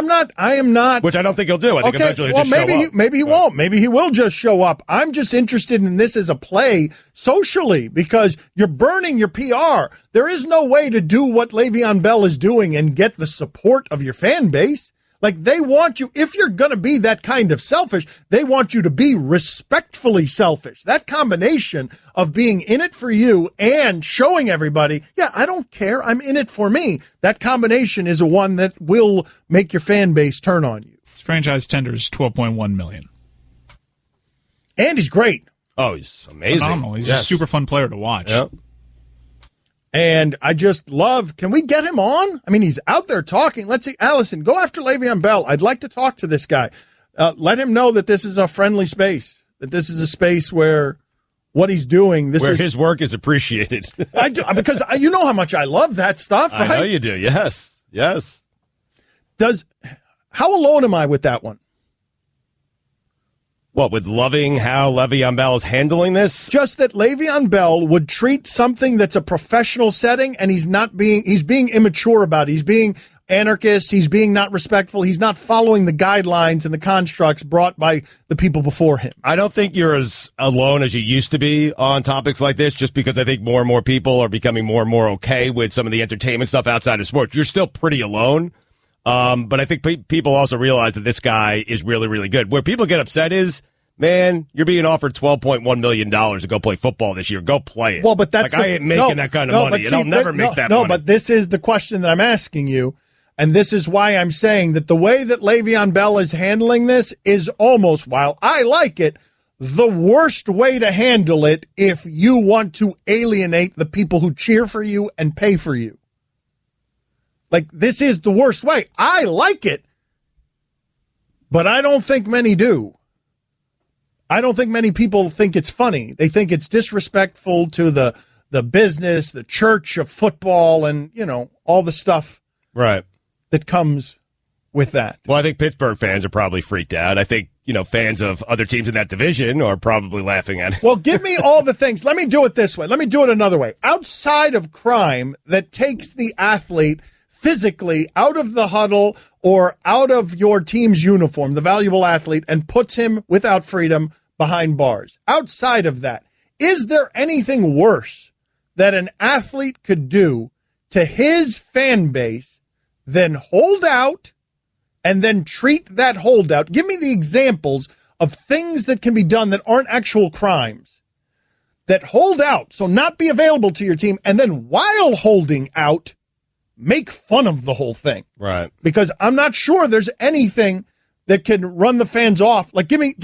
am not. Which I don't think he'll do. I think eventually he'll just show up. Maybe he won't. Maybe he will just show up. I'm just interested in this as a play socially because you're burning your PR. There is no way to do what Le'Veon Bell is doing and get the support of your fan base. Like, they want you, if you're going to be that kind of selfish, they want you to be respectfully selfish. That combination of being in it for you and showing everybody, yeah, I don't care, I'm in it for me. That combination is one that will make your fan base turn on you. His franchise tender is $12.1 million. And he's great. Oh, he's amazing. Phenomenal. He's a super fun player to watch. Yep. And I just love, can we get him on? I mean, he's out there talking. Let's see, Allison, go after Le'Veon Bell. I'd like to talk to this guy. Let him know that this is a friendly space, that this is a space where what he's doing, his work is appreciated. Because you know how much I love that stuff, right? I know you do, yes. Yes. How alone am I with that one? What, with loving how Le'Veon Bell is handling this? Just that Le'Veon Bell would treat something that's a professional setting and he's being immature about it. He's being anarchist. He's being not respectful. He's not following the guidelines and the constructs brought by the people before him. I don't think you're as alone as you used to be on topics like this, just because I think more and more people are becoming more and more okay with some of the entertainment stuff outside of sports. You're still pretty alone. But I think people also realize that this guy is really, really good. Where people get upset is, man, you're being offered $12.1 million to go play football this year. Go play it. Well, but that's I ain't making that kind of money, and I'll never make that money. No, but this is the question that I'm asking you, and this is why I'm saying that the way that Le'Veon Bell is handling this is almost, while I like it, the worst way to handle it if you want to alienate the people who cheer for you and pay for you. Like, this is the worst way. I like it, but I don't think many do. I don't think many people think it's funny. They think it's disrespectful to the business, the church of football, and, all the stuff right that comes with that. Well, I think Pittsburgh fans are probably freaked out. I think, fans of other teams in that division are probably laughing at it. Well, give me all the things. Let me do it this way. Let me do it another way. Outside of crime that takes the athlete physically out of the huddle or out of your team's uniform, the valuable athlete, and puts him without freedom behind bars. Outside of that, is there anything worse that an athlete could do to his fan base than hold out and then treat that holdout? Give me the examples of things that can be done that aren't actual crimes, that hold out, so not be available to your team, and then while holding out, make fun of the whole thing. Right. Because I'm not sure there's anything that can run the fans off. Like, give me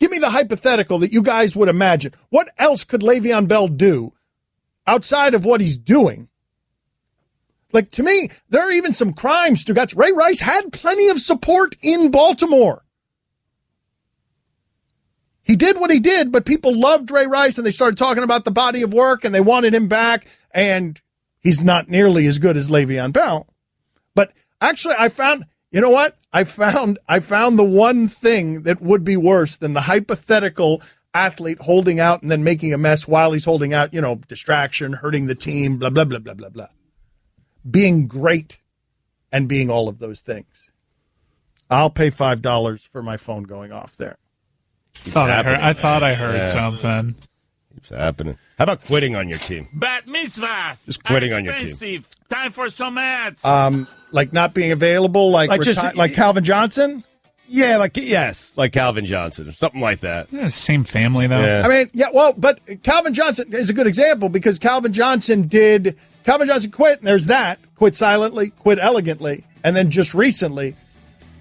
Give me the hypothetical that you guys would imagine. What else could Le'Veon Bell do outside of what he's doing? Like, to me, there are even some crimes. Stugotz. Ray Rice had plenty of support in Baltimore. He did what he did, but people loved Ray Rice, and they started talking about the body of work, and they wanted him back, and he's not nearly as good as Le'Veon Bell. But actually, I found, you know what? I found the one thing that would be worse than the hypothetical athlete holding out and then making a mess while he's holding out, distraction, hurting the team, blah, blah, blah, blah, blah, blah. Being great and being all of those things. I'll pay $5 for my phone going off there. I thought I heard something. Keeps happening. How about quitting on your team? Bat mitzvahs. Just quitting on your team. Time for some ads. Like not being available, like Calvin Johnson? Yeah, like Calvin Johnson or something like that. Yeah, same family, though. Yeah. I mean, but Calvin Johnson is a good example because Calvin Johnson quit, and there's that. Quit silently, quit elegantly, and then just recently,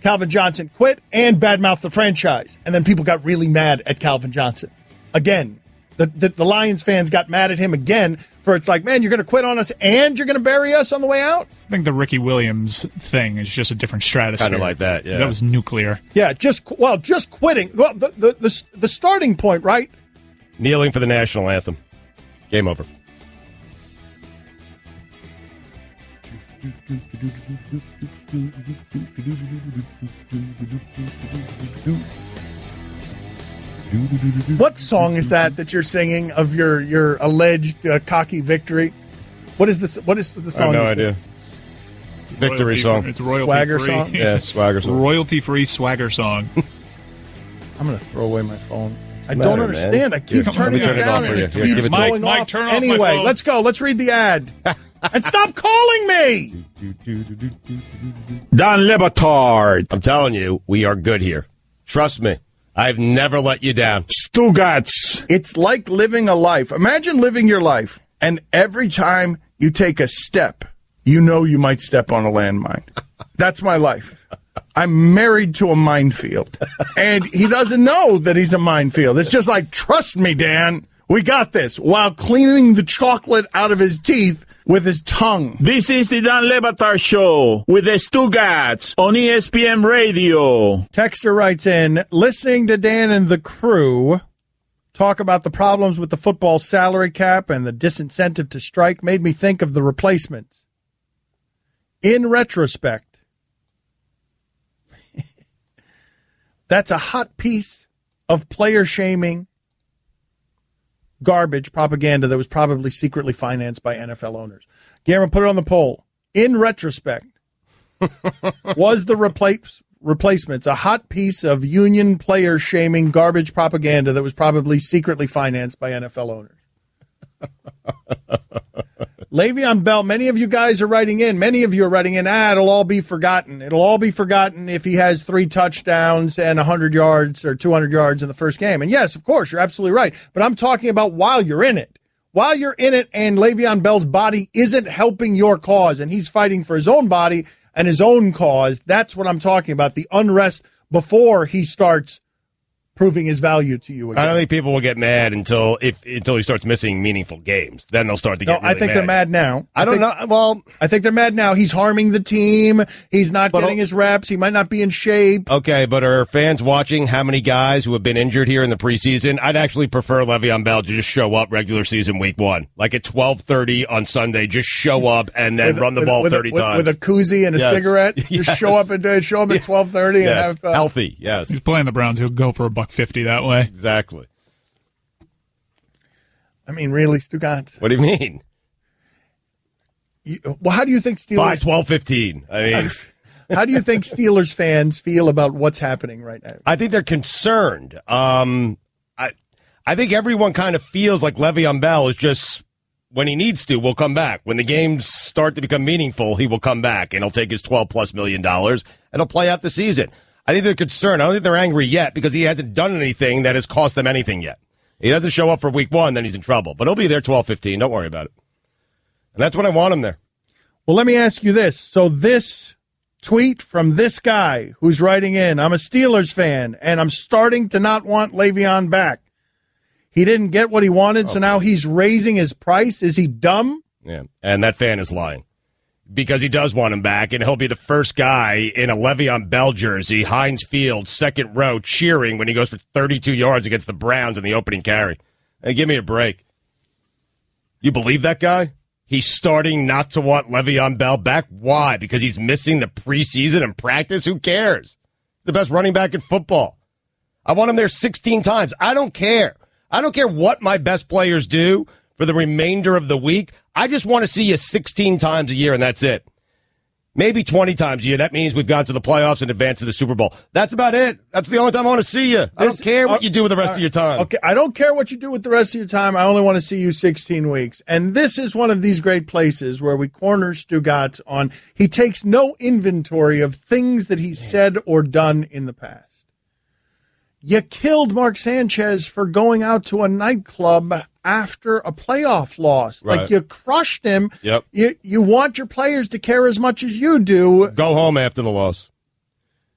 Calvin Johnson quit and badmouthed the franchise. And then people got really mad at Calvin Johnson. Again, the Lions fans got mad at him again for it's like, man, you're going to quit on us and you're going to bury us on the way out? I think the Ricky Williams thing is just a different stratosphere. Kind of like that, yeah. That was nuclear. Yeah, just quitting. Well, the starting point, right? Kneeling for the national anthem. Game over. What song is that you're singing of your alleged cocky victory? What is this? What is the song? I have no idea. Victory song. It's royalty swagger free. Song. Yeah, swagger song. Royalty free swagger song. I'm gonna throw away my phone. I matter, don't understand. man? I keep turning it down and it keeps going off. Turn off anyway, my phone. let's go. Let's read the ad. And stop calling me. Don Batard. I'm telling you, we are good here. Trust me. I've never let you down. Stugotz. It's like living a life. Imagine living your life, and every time you take a step, you know you might step on a landmine. That's my life. I'm married to a minefield, and he doesn't know that he's a minefield. It's just like, trust me, Dan, we got this, while cleaning the chocolate out of his teeth with his tongue. This is the Dan Le Batard Show with the Stugotz on ESPN Radio. Texter writes in, listening to Dan and the crew talk about the problems with the football salary cap and the disincentive to strike made me think of the replacements. In retrospect, that's a hot piece of player shaming garbage propaganda that was probably secretly financed by NFL owners. Guillermo, put it on the poll. In retrospect, was the replacements a hot piece of union player shaming garbage propaganda that was probably secretly financed by NFL owners? Le'Veon Bell, many of you guys are writing in. Many of you are writing in, it'll all be forgotten. It'll all be forgotten if he has 3 touchdowns and 100 yards or 200 yards in the first game. And yes, of course, you're absolutely right. But I'm talking about while you're in it. While you're in it and Le'Veon Bell's body isn't helping your cause and he's fighting for his own body and his own cause, that's what I'm talking about, the unrest before he starts proving his value to you again. I don't think people will get mad until he starts missing meaningful games. Then they'll start to get really I think mad. They're mad now. I don't know. Well, I think they're mad now. He's harming the team. He's not getting his reps. He might not be in shape. Okay, but are fans watching how many guys who have been injured here in the preseason? I'd actually prefer Le'Veon Bell to just show up regular season week 1. Like at 12:30 on Sunday, just show up and then run the ball 30 times. With a koozie and a cigarette. Just show up at 12:30 and have... healthy, yes. He's playing the Browns. He'll go for $150 that way. Exactly. I mean, really, Stugotz? What do you mean? Well, how do you think Steelers... 12-15. I mean... How do you think Steelers fans feel about what's happening right now? I think they're concerned. I think everyone kind of feels like Le'Veon Bell is just, when he needs to, will come back. When the games start to become meaningful, he will come back, and he'll take his $12+ million, and he'll play out the season. I think they're concerned. I don't think they're angry yet because he hasn't done anything that has cost them anything yet. He doesn't show up for week 1, then he's in trouble. But he'll be there 12-15. Don't worry about it. And that's when I want him there. Well, let me ask you this. So this tweet from this guy who's writing in, I'm a Steelers fan, and I'm starting to not want Le'Veon back. He didn't get what he wanted, so now he's raising his price. Is he dumb? Yeah, and that fan is lying. Because he does want him back, and he'll be the first guy in a Le'Veon Bell jersey, Heinz Field, second row, cheering when he goes for 32 yards against the Browns in the opening carry. Hey, give me a break. You believe that guy? He's starting not to want Le'Veon Bell back? Why? Because he's missing the preseason and practice? Who cares? The best running back in football. I want him there 16 times. I don't care. I don't care what my best players do for the remainder of the week. I just want to see you 16 times a year, and that's it. Maybe 20 times a year. That means we've gone to the playoffs and advanced to the Super Bowl. That's about it. That's the only time I want to see you. I don't care what you do with the rest of your time. Okay, I don't care what you do with the rest of your time. I only want to see you 16 weeks. And this is one of these great places where we corner Stugotz on. He takes no inventory of things that he's said or done in the past. You killed Mark Sanchez for going out to a nightclub after a playoff loss. Right. Like, you crushed him. Yep. You want your players to care as much as you do. Go home after the loss.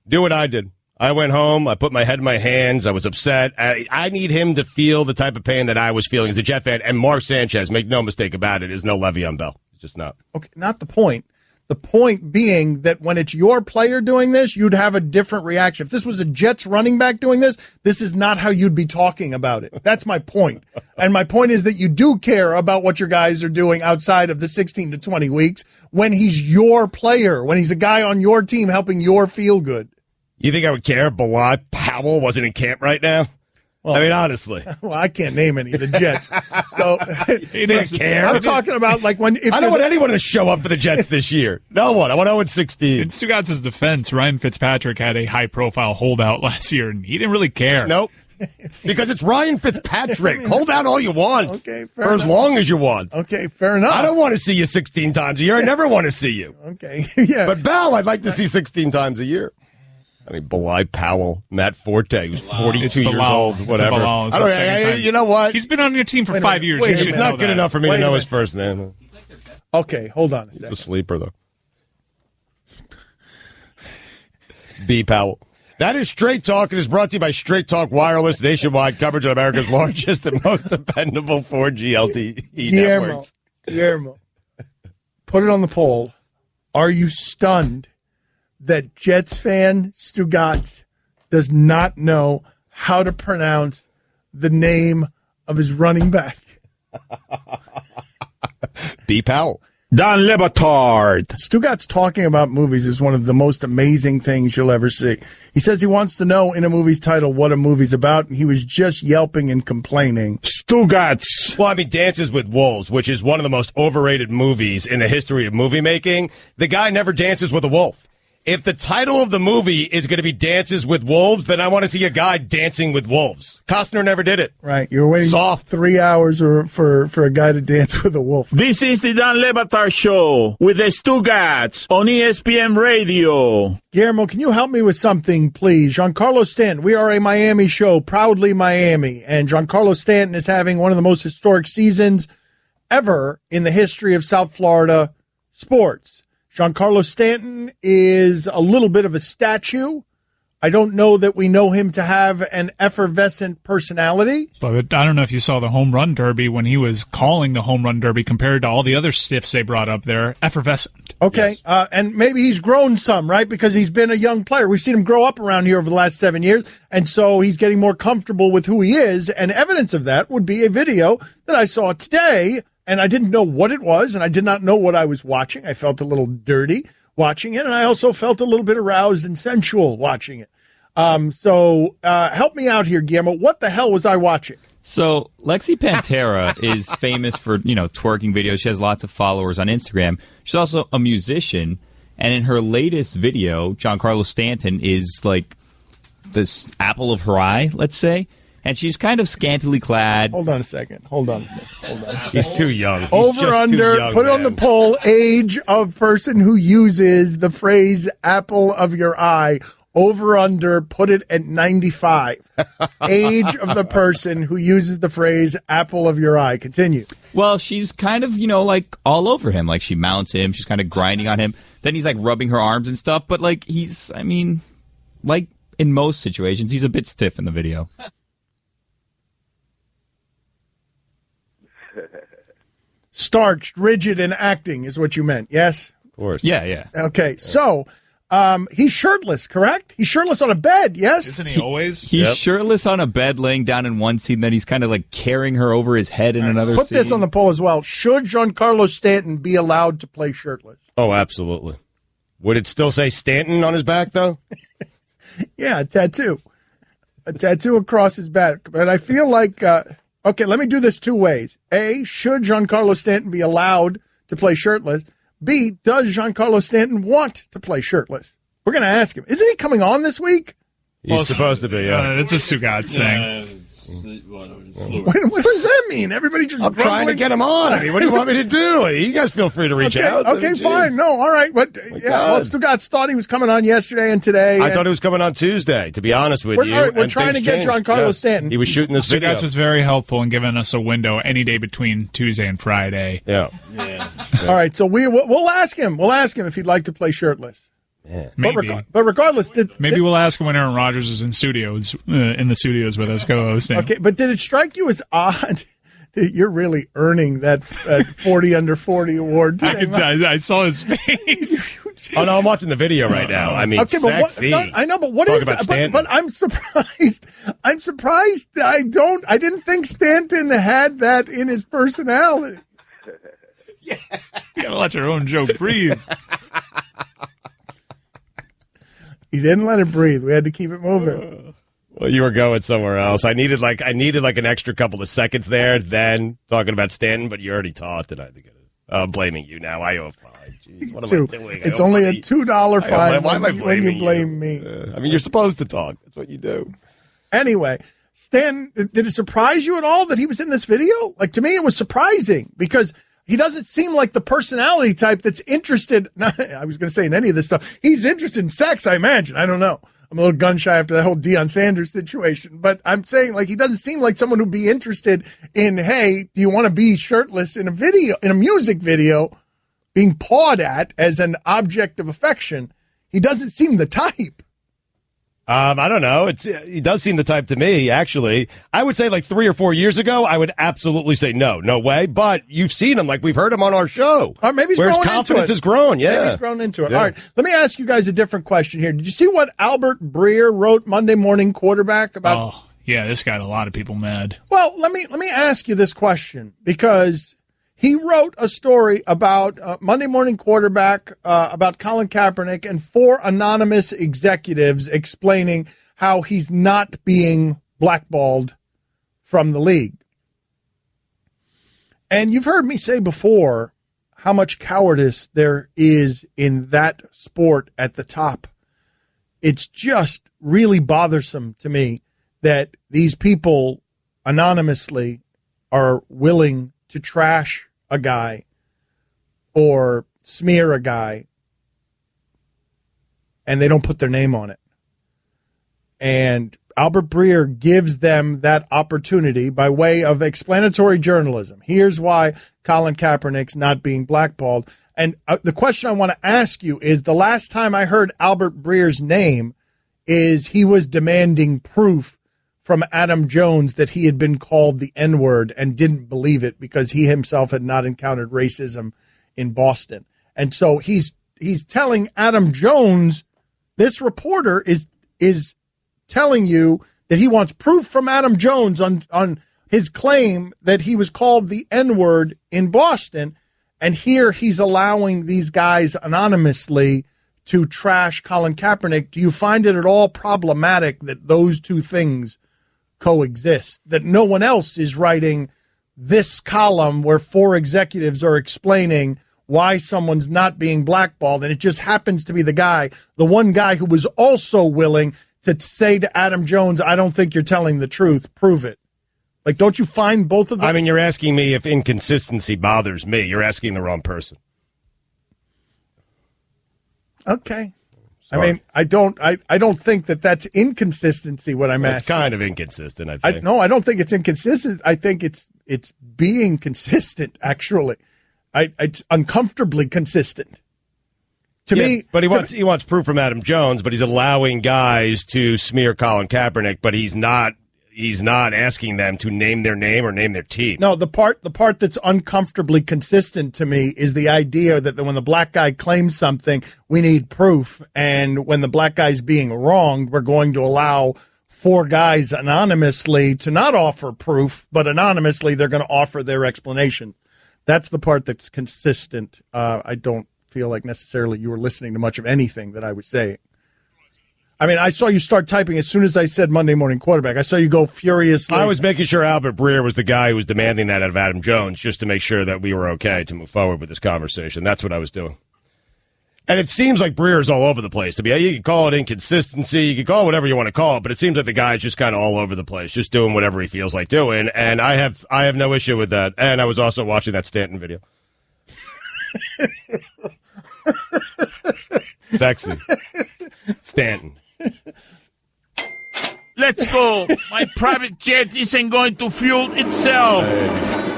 Do what I did. I went home. I put my head in my hands. I was upset. I need him to feel the type of pain that I was feeling as a Jet fan. And Mark Sanchez, make no mistake about it, is no Le'Veon Bell. It's just not. Okay, not the point. The point being that when it's your player doing this, you'd have a different reaction. If this was a Jets running back doing this, this is not how you'd be talking about it. That's my point. And my point is that you do care about what your guys are doing outside of the 16 to 20 weeks when he's your player, when he's a guy on your team helping your feel good. You think I would care if Bilal Powell wasn't in camp right now? Well, I mean, honestly. Well, I can't name any of the Jets. So he doesn't care. I'm talking about like when I don't want anyone to show up for the Jets this year. No one. I want 0-16. In Stugotz's defense, Ryan Fitzpatrick had a high-profile holdout last year, and he didn't really care. Nope. Because it's Ryan Fitzpatrick. Hold out all you want. Okay, for as long as you want. Okay, fair enough. I don't want to see you 16 times a year. I never want to see you. Okay, yeah. But Bell, I'd like to see 16 times a year. I mean, Bilal Powell, Matt Forte, who's 42 years old, whatever. You know what? He's been on your team for 5 years. He's not good enough for me to know his first name. Okay, hold on a second. He's a sleeper, though. B. Powell. That is Straight Talk. It is brought to you by Straight Talk Wireless, nationwide coverage of America's largest and most dependable 4G LTE networks. Guillermo, put it on the poll. Are you stunned that Jets fan Stugotz does not know how to pronounce the name of his running back? B. Powell. Don Batard. Stugotz talking about movies is one of the most amazing things you'll ever see. He says he wants to know in a movie's title what a movie's about, and he was just yelping and complaining. Stugotz. Well, I mean, Dances with Wolves, which is one of the most overrated movies in the history of movie making. The guy never dances with a wolf. If the title of the movie is going to be Dances with Wolves, then I want to see a guy dancing with wolves. Costner never did it. Right. You were waiting 3 hours for a guy to dance with a wolf. This is the Don Batard Show with the Stugotz on ESPN Radio. Guillermo, can you help me with something, please? Giancarlo Stanton, we are a Miami show, proudly Miami, and Giancarlo Stanton is having one of the most historic seasons ever in the history of South Florida sports. Giancarlo Stanton is a little bit of a statue. I don't know that we know him to have an effervescent personality. But I don't know if you saw the home run derby when he was calling the home run derby compared to all the other stiffs they brought up there. Effervescent. Okay, yes. And maybe he's grown some, right? Because he's been a young player. We've seen him grow up around here over the last 7 years, and so he's getting more comfortable with who he is, and evidence of that would be a video that I saw today. And I didn't know what it was, and I did not know what I was watching. I felt a little dirty watching it, and I also felt a little bit aroused and sensual watching it. So help me out here, Guillermo. What the hell was I watching? So Lexi Pantera is famous for, twerking videos. She has lots of followers on Instagram. She's also a musician, and in her latest video, Giancarlo Stanton is like this apple of her eye, let's say. And she's kind of scantily clad. Hold on a second. He's too young. He's Over, under, young, put it on the poll, age of person who uses the phrase apple of your eye. Over under, put it at 95. Age of the person who uses the phrase apple of your eye. Continue. Well, she's kind of, like all over him. Like she mounts him. She's kind of grinding on him. Then he's like rubbing her arms and stuff. But like like in most situations, he's a bit stiff in the video. Starched, rigid, and acting is what you meant, yes? Of course. Yeah. Okay, so he's shirtless, correct? He's shirtless on a bed, yes? Isn't he always? He's shirtless on a bed laying down in one scene, then he's kind of like carrying her over his head in another Put scene. this on the poll as well. Should Giancarlo Stanton be allowed to play shirtless? Oh, absolutely. Would it still say Stanton on his back, though? Yeah, a tattoo. A tattoo across his back. But I feel like, okay, let me do this two ways. A, should Giancarlo Stanton be allowed to play shirtless? B, does Giancarlo Stanton want to play shirtless? We're going to ask him. Isn't he coming on this week? He's supposed to be, yeah. It's a Stugotz thing. What does that mean? Everybody just I'm trying to get him on. I mean, what do you want me to do? You guys feel free to reach out. Okay, fine. No, all right. But Stugotz thought he was coming on yesterday and today. I thought he was coming on Tuesday, to be honest with you. All right, we're trying to get Giancarlo Stanton. He was shooting this video. Stugotz was very helpful in giving us a window any day between Tuesday and Friday. Yeah. All right, so we'll ask him. We'll ask him if he'd like to play shirtless. Yeah. Maybe. But regardless, maybe we'll ask him when Aaron Rodgers is in the studios with us co-hosting. Okay, but did it strike you as odd that you're really earning that 40 under 40 award today? I saw his face. Oh no, I'm watching the video right now. I mean, okay, sexy. I know, but what is that? But I'm surprised. I'm surprised. I didn't think Stanton had that in his personality. Yeah, you gotta let your own joke breathe. He didn't let it breathe. We had to keep it moving. Well, you were going somewhere else. I needed like an extra couple of seconds there, then talking about Stanton, but you already talked, and I think I'm blaming you now. I owe a fine. Jeez, what am I doing? It's only a $2 fine. Why am I blaming when you blame me? I mean, you're supposed to talk. That's what you do. Anyway, Stan, did it surprise you at all that he was in this video? Like, to me, it was surprising because he doesn't seem like the personality type that's interested. I was going to say in any of this stuff. He's interested in sex, I imagine. I don't know. I'm a little gun shy after that whole Deion Sanders situation. But I'm saying, like, he doesn't seem like someone who'd be interested in, hey, do you want to be shirtless in a music video, being pawed at as an object of affection? He doesn't seem the type. I don't know. He does seem the type to me, actually. I would say like 3 or 4 years ago, I would absolutely say no way. But you've seen him, like we've heard him on our show. Or maybe he's where his grown confidence into it. has grown. Yeah, maybe he's grown into it. Yeah. All right, let me ask you guys a different question here. Did you see what Albert Breer wrote Monday Morning Quarterback about? Oh, yeah, this got a lot of people mad. Well, let me ask you this question because he wrote a story about Monday Morning Quarterback about Colin Kaepernick and 4 anonymous executives explaining how he's not being blackballed from the league. And you've heard me say before how much cowardice there is in that sport at the top. It's just really bothersome to me that these people anonymously are willing to trash a guy or smear a guy and they don't put their name on it. And Albert Breer gives them that opportunity by way of explanatory journalism. Here's why Colin Kaepernick's not being blackballed. And the question I want to ask you is, the last time I heard Albert Breer's name is he was demanding proof from Adam Jones that he had been called the N-word and didn't believe it because he himself had not encountered racism in Boston. And so he's telling Adam Jones, this reporter is telling you that he wants proof from Adam Jones on his claim that he was called the N-word in Boston. And here he's allowing these guys anonymously to trash Colin Kaepernick. Do you find it at all problematic that those two things coexist, that no one else is writing this column where 4 executives are explaining why someone's not being blackballed, and it just happens to be the one guy who was also willing to say to Adam Jones, I don't think you're telling the truth, prove it? Like, don't you find both of them? I mean, you're asking me if inconsistency bothers me. You're asking the wrong person. Okay. I mean, I don't think that that's inconsistency. What I'm asking, it's kind of inconsistent. I think. I don't think it's inconsistent. I think it's being consistent. Actually, it's uncomfortably consistent to me. But he wants proof from Adam Jones. But he's allowing guys to smear Colin Kaepernick. But he's not asking them to name their name or name their team. No, the part that's uncomfortably consistent to me is the idea that when the black guy claims something, we need proof. And when the black guy's being wronged, we're going to allow 4 guys anonymously to not offer proof, but anonymously they're going to offer their explanation. That's the part that's consistent. I don't feel like necessarily you were listening to much of anything that I was saying. I mean, I saw you start typing as soon as I said Monday morning quarterback. I saw you go furiously. I was making sure Albert Breer was the guy who was demanding that out of Adam Jones just to make sure that we were okay to move forward with this conversation. That's what I was doing. And it seems like Breer is all over the place. To me, you can call it inconsistency, you can call it whatever you want to call it, but it seems like the guy is just kind of all over the place, just doing whatever he feels like doing. And I have no issue with that. And I was also watching that Stanton video. Sexy. Stanton. Let's go. My private jet isn't going to fuel itself.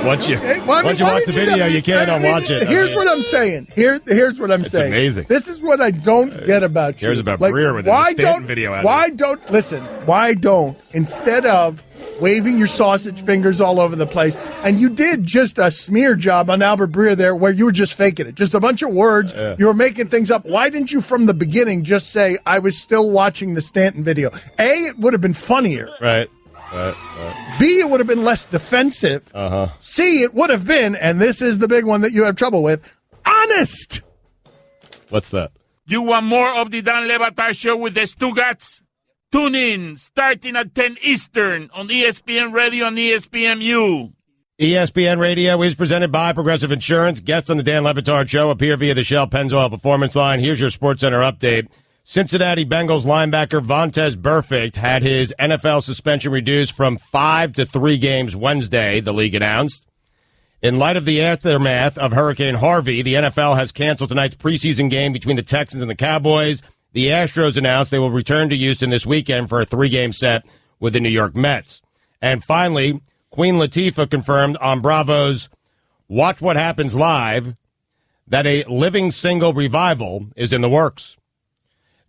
Once you watch the video, you can't unwatch it. Here's what I'm saying. Here's what I'm saying. It's amazing. This is what I don't get about you. Here's about Breer with the Stanton video out. Why don't, instead of waving your sausage fingers all over the place, and you did just a smear job on Albert Breer there where you were just faking it. Just a bunch of words. Yeah. You were making things up. Why didn't you from the beginning just say, I was still watching the Stanton video? A, it would have been funnier. Right. B, it would have been less defensive. C, it would have been, and this is the big one that you have trouble with, honest. What's that? You want more of the Dan Le Batard Show with the Stugotz? Tune in, starting at 10 Eastern on ESPN Radio and ESPNU. ESPN Radio is presented by Progressive Insurance. Guests on the Dan Le Batard Show appear via the Shell Pennzoil Performance Line. Here's your SportsCenter update. Cincinnati Bengals linebacker Vontaze Burfict had his NFL suspension reduced from 5 to 3 games Wednesday, the league announced. In light of the aftermath of Hurricane Harvey, the NFL has canceled tonight's preseason game between the Texans and the Cowboys. The Astros announced they will return to Houston this weekend for a 3-game set with the New York Mets. And finally, Queen Latifah confirmed on Bravo's Watch What Happens Live that a Living Single revival is in the works.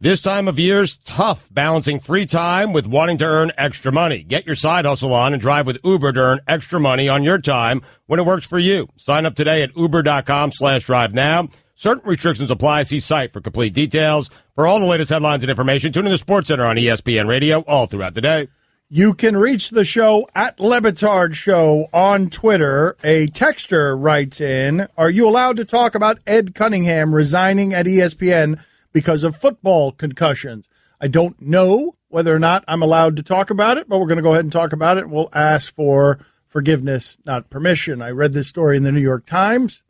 This time of year's tough balancing free time with wanting to earn extra money. Get your side hustle on and drive with Uber to earn extra money on your time when it works for you. Sign up today at uber.com/drive now. Certain restrictions apply. See site for complete details. For all the latest headlines and information, tune in to SportsCenter on ESPN Radio all throughout the day. You can reach the show at Le Batard Show on Twitter. A texter writes in, are you allowed to talk about Ed Cunningham resigning at ESPN because of football concussions? I don't know whether or not I'm allowed to talk about it, but we're going to go ahead and talk about it. We'll ask for forgiveness, not permission. I read this story in the New York Times,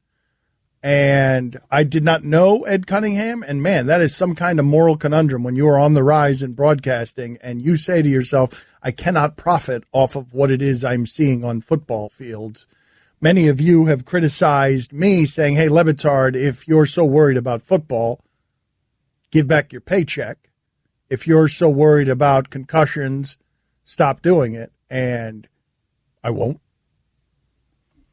and I did not know Ed Cunningham. And, man, that is some kind of moral conundrum when you are on the rise in broadcasting and you say to yourself, I cannot profit off of what it is I'm seeing on football fields. Many of you have criticized me saying, hey, Le Batard, if you're so worried about football, give back your paycheck. If you're so worried about concussions, stop doing it. And I won't.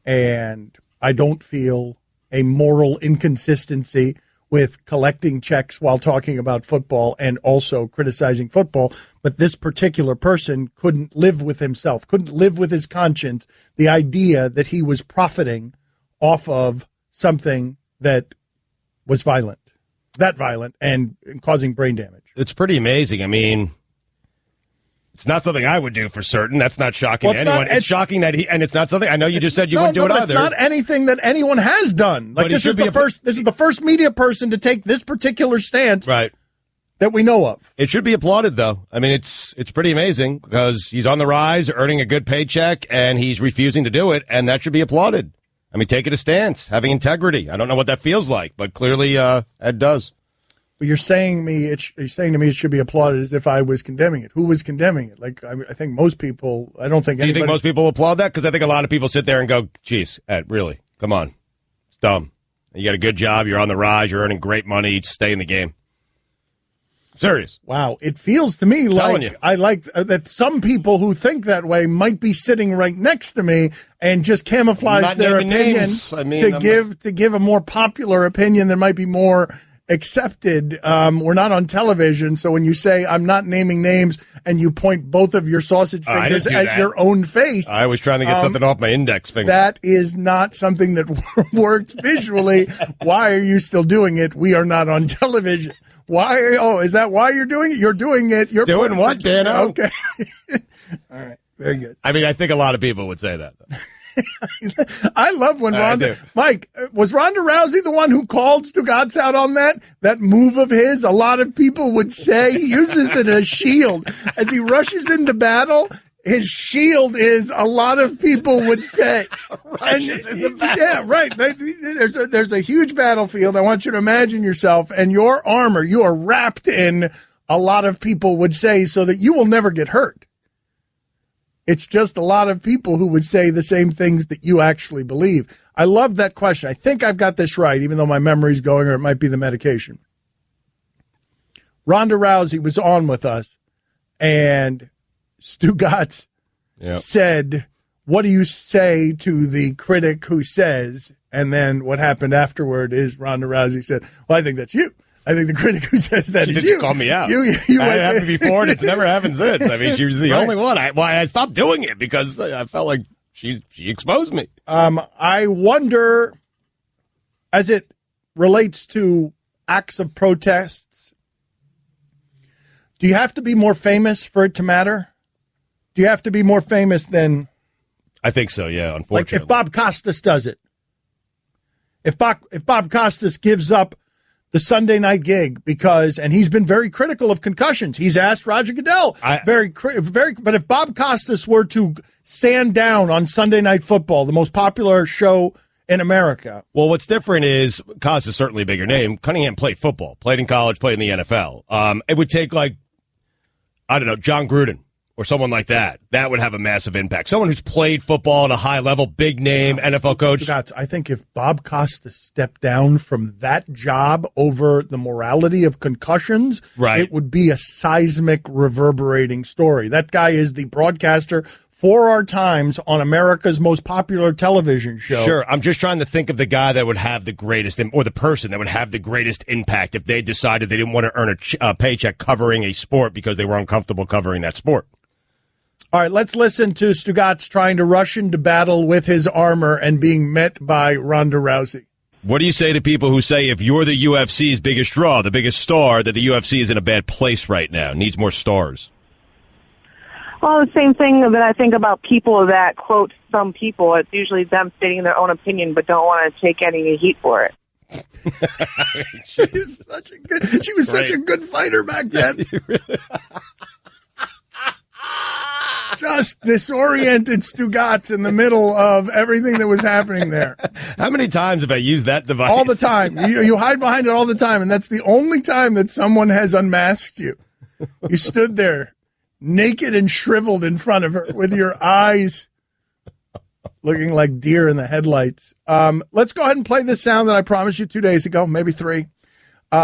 And I don't feel a moral inconsistency with collecting checks while talking about football and also criticizing football. But this particular person couldn't live with himself, couldn't live with his conscience, the idea that he was profiting off of something that was violent, and causing brain damage. It's pretty amazing. I mean, it's not something I would do for certain. That's not shocking to anyone. It's shocking that and it's not something, I know you just said you wouldn't do it either. It's not anything that anyone has done. Like, this is the first media person to take this particular stance. Right. That we know of. It should be applauded, though. I mean, it's pretty amazing because he's on the rise, earning a good paycheck, and he's refusing to do it, and that should be applauded. I mean, taking a stance, having integrity. I don't know what that feels like, but clearly Ed does. But you're saying to me it should be applauded as if I was condemning it. Who was condemning it? Like, I think most people. I don't think. Do you think most people applaud that? Because I think a lot of people sit there and go, "Geez, Ed, really? Come on, it's dumb. You got a good job. You're on the rise. You're earning great money. Stay in the game." Serious. Wow. It feels to me like that some people who think that way might be sitting right next to me and just camouflage their opinion to give a more popular opinion that might be more accepted. We're not on television, so when you say I'm not naming names and you point both of your sausage fingers at your own face. I was trying to get something off my index finger. That is not something that works visually. Why are you still doing it? We are not on television. Why? Is that why you're doing it? You're doing it. You're doing what, Dano? Okay. All right. Very good. I mean, I think a lot of people would say that. I love when Mike, was Ronda Rousey the one who called Stugotz out on that move of his? A lot of people would say he uses it as a shield as he rushes into battle. His shield is, a lot of people would say. Yeah, right. There's a huge battlefield. I want you to imagine yourself and your armor. You are wrapped in, a lot of people would say, so that you will never get hurt. It's just a lot of people who would say the same things that you actually believe. I love that question. I think I've got this right, even though my memory's going, or it might be the medication. Ronda Rousey was on with us, and Stugotz said, what do you say to the critic who says, and then what happened afterward is Ronda Rousey said, well, I think that's you. I think the critic who says that is you. Call me out. You I happened before, and it's never happened since. I mean, she was the only one. I stopped doing it because I felt like she exposed me. I wonder, as it relates to acts of protests, do you have to be more famous for it to matter? Do you have to be more famous than... I think so, yeah, unfortunately. Like if Bob Costas does it. If Bob Costas gives up the Sunday night gig and he's been very critical of concussions. He's asked Roger Goodell but if Bob Costas were to stand down on Sunday Night Football, the most popular show in America. Well, what's different is Costas is certainly a bigger name. Cunningham played football, played in college, played in the NFL. It would take John Gruden or someone like that. That would have a massive impact. Someone who's played football at a high level, big name, NFL coach. I think if Bob Costas stepped down from that job over the morality of concussions, it would be a seismic, reverberating story. That guy is the broadcaster for our times on America's most popular television show. Sure. I'm just trying to think of the guy that would have the greatest, or the person that would have the greatest impact if they decided they didn't want to earn a paycheck covering a sport because they were uncomfortable covering that sport. All right, let's listen to Stugotz trying to rush into battle with his armor and being met by Ronda Rousey. What do you say to people who say if you're the UFC's biggest draw, the biggest star, that the UFC is in a bad place right now, needs more stars? Well, the same thing that I think about people that quote some people. It's usually them stating their own opinion but don't want to take any heat for it. She was such a good fighter back then. Just disoriented Stugotz in the middle of everything that was happening there. How many times have I used that device? All the time. You hide behind it all the time, and that's the only time that someone has unmasked you. You stood there naked and shriveled in front of her with your eyes looking like deer in the headlights. Let's go ahead and play this sound that I promised you 2 days ago, maybe 3.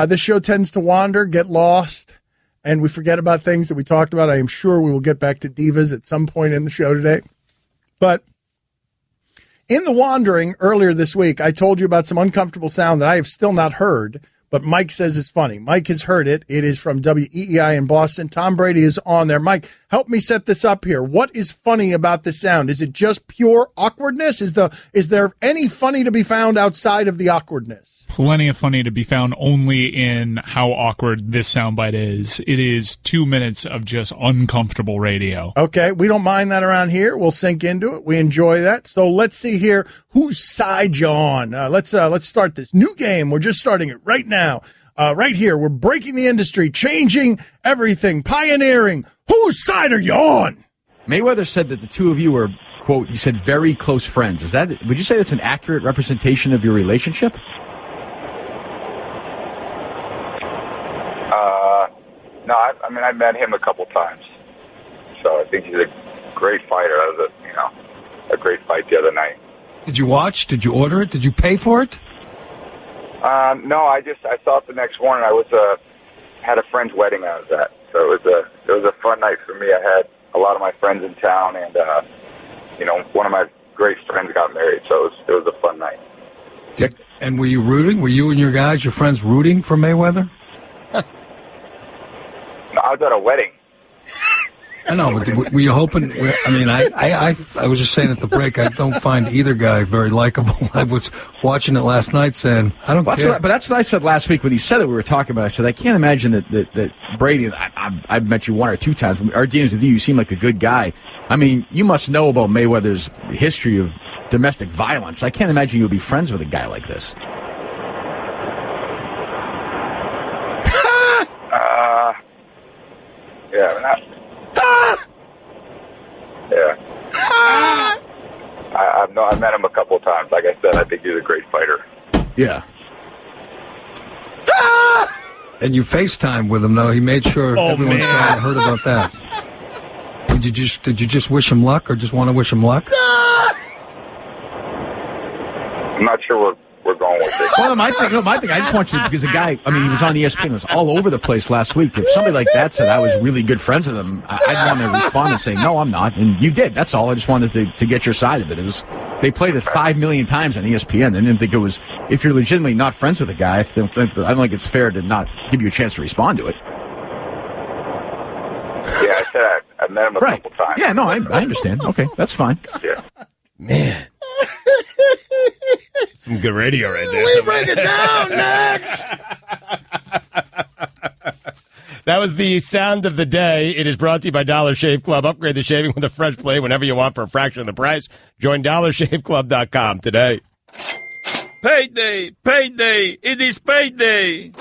This show tends to wander, get lost, and we forget about things that we talked about. I am sure we will get back to Divas at some point in the show today. But in the wandering earlier this week, I told you about some uncomfortable sound that I have still not heard, but Mike says is funny. Mike has heard it. It is from WEEI in Boston. Tom Brady is on there. Mike, help me set this up here. What is funny about this sound? Is it just pure awkwardness? Is there any funny to be found outside of the awkwardness? Plenty of funny to be found only in how awkward this soundbite is. It is 2 minutes of just uncomfortable radio. Okay, we don't mind that around here. We'll sink into it. We enjoy that. So let's see here whose side you're on. Let's start this new game. We're just starting it right now. Right here, we're breaking the industry, changing everything, pioneering. Whose side are you on? Mayweather said that the two of you were, quote, he said, very close friends. Would you say that's an accurate representation of your relationship? No, I met him a couple times, so I think he's a great fighter. That was a great fight the other night. Did you watch? Did you order it? Did you pay for it? No, I saw it the next morning. I was had a friend's wedding I was at, so it was a fun night for me. I had a lot of my friends in town, and one of my great friends got married, so it was a fun night. And were you rooting? Were you and your guys, your friends, rooting for Mayweather? No, I was at a wedding. I know, but were you hoping? I mean, I was just saying at the break, I don't find either guy very likable. I was watching it last night saying, I don't care. But that's what I said last week when he said it. We were talking about it. I said, I can't imagine that Brady, I've met you one or two times. Our dealings with you seem like a good guy. I mean, you must know about Mayweather's history of domestic violence. I can't imagine you'll be friends with a guy like this. Yeah, I met him a couple of times. Like I said, I think he's a great fighter. Yeah. And you FaceTime with him, though. He made sure everyone saw and heard about that. Did you just wish him luck, or just want to wish him luck? I'm not sure where we're going with this. Well, my thing, I just want you to, because the guy, I mean, he was on ESPN, it was all over the place last week. If somebody like that said I was really good friends with him, I'd want to respond and say, no, I'm not. And you did. That's all. I just wanted to get your side of it. They played it 5 million times on ESPN. I didn't think it was, if you're legitimately not friends with a guy, I don't think it's fair to not give you a chance to respond to it. Yeah, I said I met him a couple times. Yeah, no, I understand. Okay, that's fine. Yeah. Man. Some good radio right there. We break it down next. That was the sound of the day. It is brought to you by Dollar Shave Club. Upgrade the shaving with a fresh blade whenever you want for a fraction of the price. Join DollarShaveClub.com today. Payday! Payday! It is payday!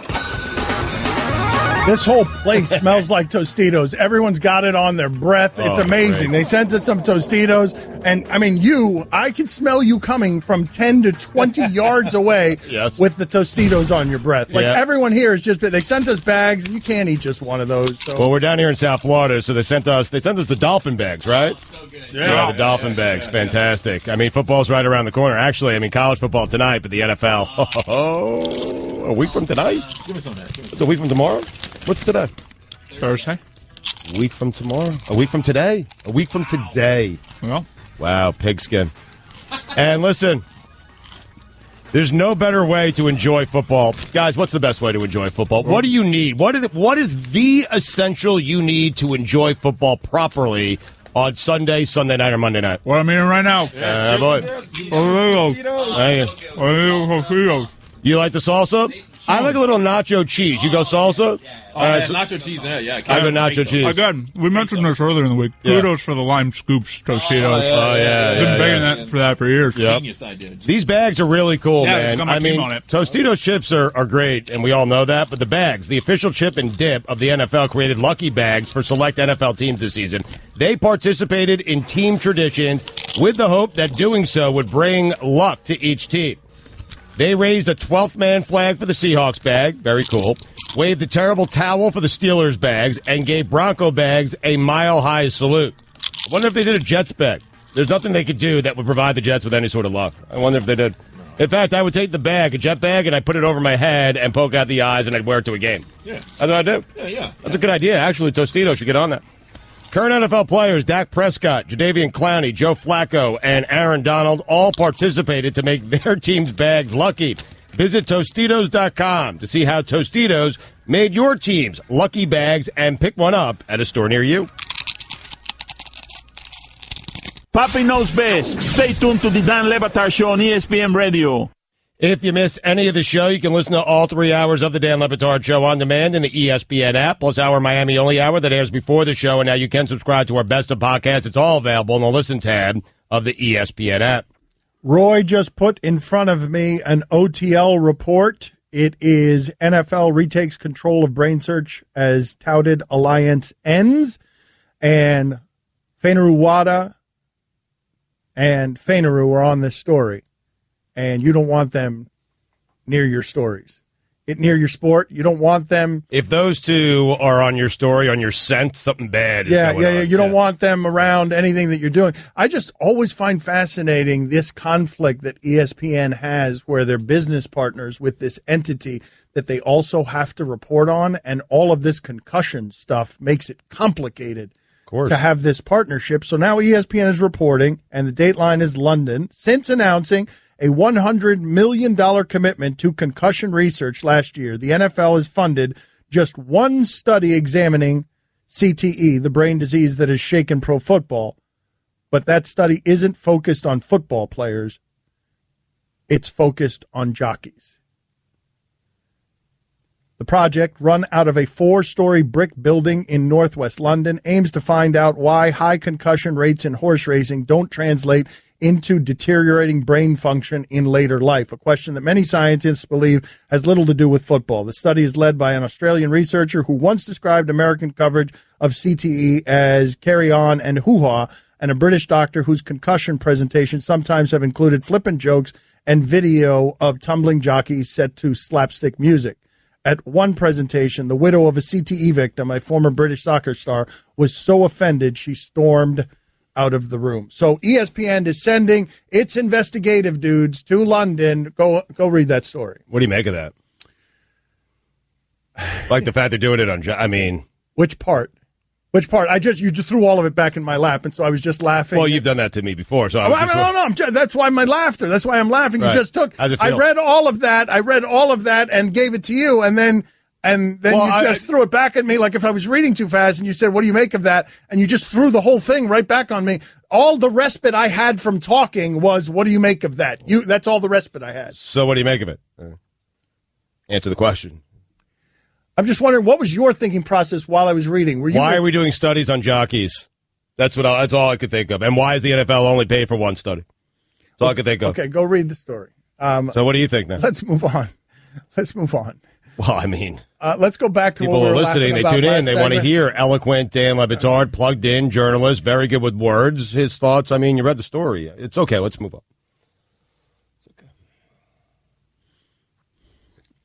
This whole place smells like Tostitos. Everyone's got it on their breath. It's amazing. Great. They sent us some Tostitos. And, I mean, I can smell you coming from 10 to 20 yards away with the Tostitos on your breath. Like, everyone here is they sent us bags. You can't eat just one of those. So. Well, we're down here in South Florida, so they sent us the Dolphin bags, right? So good. Yeah, the Dolphin bags. Fantastic. I mean, football's right around the corner. Actually, I mean, college football tonight, but the NFL, a week from tonight? Give me some there. It's a week from tomorrow? What's today? Thursday. A week from tomorrow? A week from today? A week from today. Well. Wow, pigskin. And listen, there's no better way to enjoy football. Guys, what's the best way to enjoy football? What do you need? What is the essential you need to enjoy football properly on Sunday night, or Monday night? What I'm eating right now. Boy. You like the salsa? I like a little nacho cheese. You go salsa? Nacho cheese, yeah. I go nacho cheese. Again, we mentioned this earlier in the week. Kudos for the lime scoops, Tostitos. Been begging for that for years. Genius idea. These bags are really cool, man. I mean, Tostitos chips are great, and we all know that. But the bags, the official chip and dip of the NFL, created lucky bags for select NFL teams this season. They participated in team traditions with the hope that doing so would bring luck to each team. They raised a 12th man flag for the Seahawks bag. Very cool. Waved the terrible towel for the Steelers bags and gave Bronco bags a mile-high salute. I wonder if they did a Jets bag. There's nothing they could do that would provide the Jets with any sort of luck. I wonder if they did. In fact, I would take the bag, a Jet bag, and I'd put it over my head and poke out the eyes, and I'd wear it to a game. Yeah. That's what I do. Yeah. That's a good idea. Actually, Tostitos should get on that. Current NFL players Dak Prescott, Jadeveon Clowney, Joe Flacco, and Aaron Donald all participated to make their team's bags lucky. Visit Tostitos.com to see how Tostitos made your team's lucky bags and pick one up at a store near you. Papi knows best. Stay tuned to the Dan Le Batard Show on ESPN Radio. If you missed any of the show, you can listen to all 3 hours of the Dan Le Batard Show on demand in the ESPN app, plus our Miami-only hour that airs before the show. And now you can subscribe to our Best of Podcasts. It's all available in the Listen tab of the ESPN app. Roy just put in front of me an OTL report. It is NFL retakes control of brain search as touted alliance ends. And Fainaru Wada and Fainaru are on this story. And you don't want them near your stories. near your sport. You don't want them. If those two are on your story, on your scent, something bad is going on. You don't want them around anything that you're doing. I just always find fascinating this conflict that ESPN has where they're business partners with this entity that they also have to report on, and all of this concussion stuff makes it complicated to have this partnership. So now ESPN is reporting, and the dateline is London, since announcing a $100 million commitment to concussion research last year. The NFL has funded just one study examining CTE, the brain disease that has shaken pro football. But that study isn't focused on football players. It's focused on jockeys. The project, run out of a 4-story brick building in northwest London, aims to find out why high concussion rates in horse racing don't translate into deteriorating brain function in later life, a question that many scientists believe has little to do with football. The study is led by an Australian researcher who once described American coverage of CTE as carry on and hoo-ha, and a British doctor whose concussion presentations sometimes have included flippant jokes and video of tumbling jockeys set to slapstick music. At one presentation, the widow of a CTE victim, a former British soccer star, was so offended she stormed out of the room. So ESPN is sending its investigative dudes to London. Go read that story. What do you make of that? Like the fact they're doing it on, which part? Which part? You just threw all of it back in my lap, and so I was just laughing. Well, you've done that to me before, so that's why my laughter. That's why I'm laughing. Right. You just took. How's it feel? I read all of that and gave it to you, and then you just threw it back at me like if I was reading too fast, and you said, "What do you make of that?" And you just threw the whole thing right back on me. All the respite I had from talking was, "What do you make of that?" That's all the respite I had. So what do you make of it? Answer the question. I'm just wondering, what was your thinking process while I was reading? Why are we doing studies on jockeys? That's all I could think of. And why is the NFL only paid for one study? That's all I could think of. Okay, go read the story. So what do you think now? Let's move on. Well, let's go back to people what we are were listening. They tune in. They want to hear eloquent Dan Batard, plugged in journalist, very good with words. His thoughts. You read the story. It's okay. Let's move on.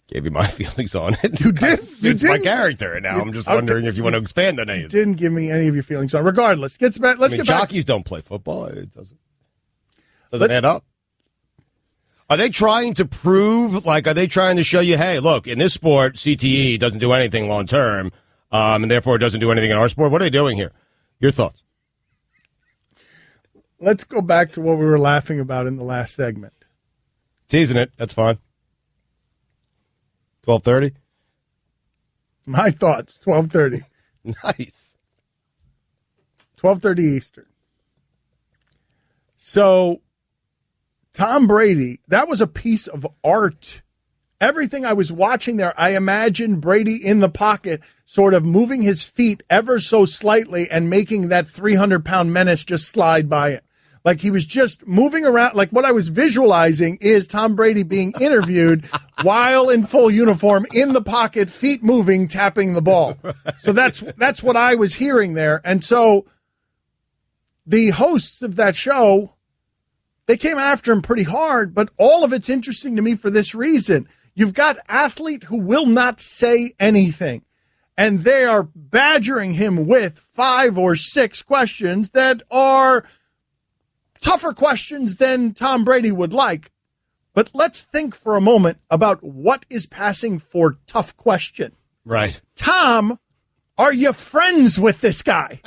Gave you my feelings on it. You did. It's my character, and now I'm just wondering if you want to expand on it. You didn't give me any of your feelings on. Regardless, let's get back. Jockeys don't play football. It doesn't add up. Are they trying to prove? Are they trying to show you? Hey, look, in this sport, CTE doesn't do anything long term, and therefore it doesn't do anything in our sport. What are they doing here? Your thoughts? Let's go back to what we were laughing about in the last segment. Teasing it. That's fine. 12:30? My thoughts, 12:30. Nice. 12:30 Eastern. So, Tom Brady, that was a piece of art. Everything I was watching there, I imagined Brady in the pocket, sort of moving his feet ever so slightly and making that 300-pound menace just slide by it. Like he was just moving around. Like what I was visualizing is Tom Brady being interviewed while in full uniform, in the pocket, feet moving, tapping the ball. So that's what I was hearing there. And so the hosts of that show, they came after him pretty hard, but all of it's interesting to me for this reason. You've got athlete who will not say anything, and they are badgering him with 5 or 6 questions that are tougher questions than Tom Brady would like. But let's think for a moment about what is passing for tough question. Right. Tom, are you friends with this guy?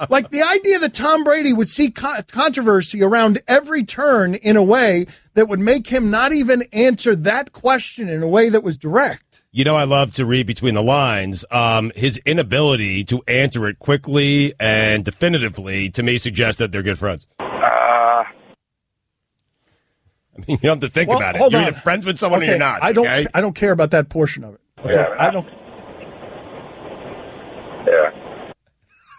Like the idea that Tom Brady would see controversy around every turn in a way that would make him not even answer that question in a way that was direct. You know, I love to read between the lines. His inability to answer it quickly and definitively, to me, suggests that they're good friends. You don't have to think about it. You're either friends with someone or you're not. I don't care about that portion of it. Okay? Yeah, I don't. Yeah.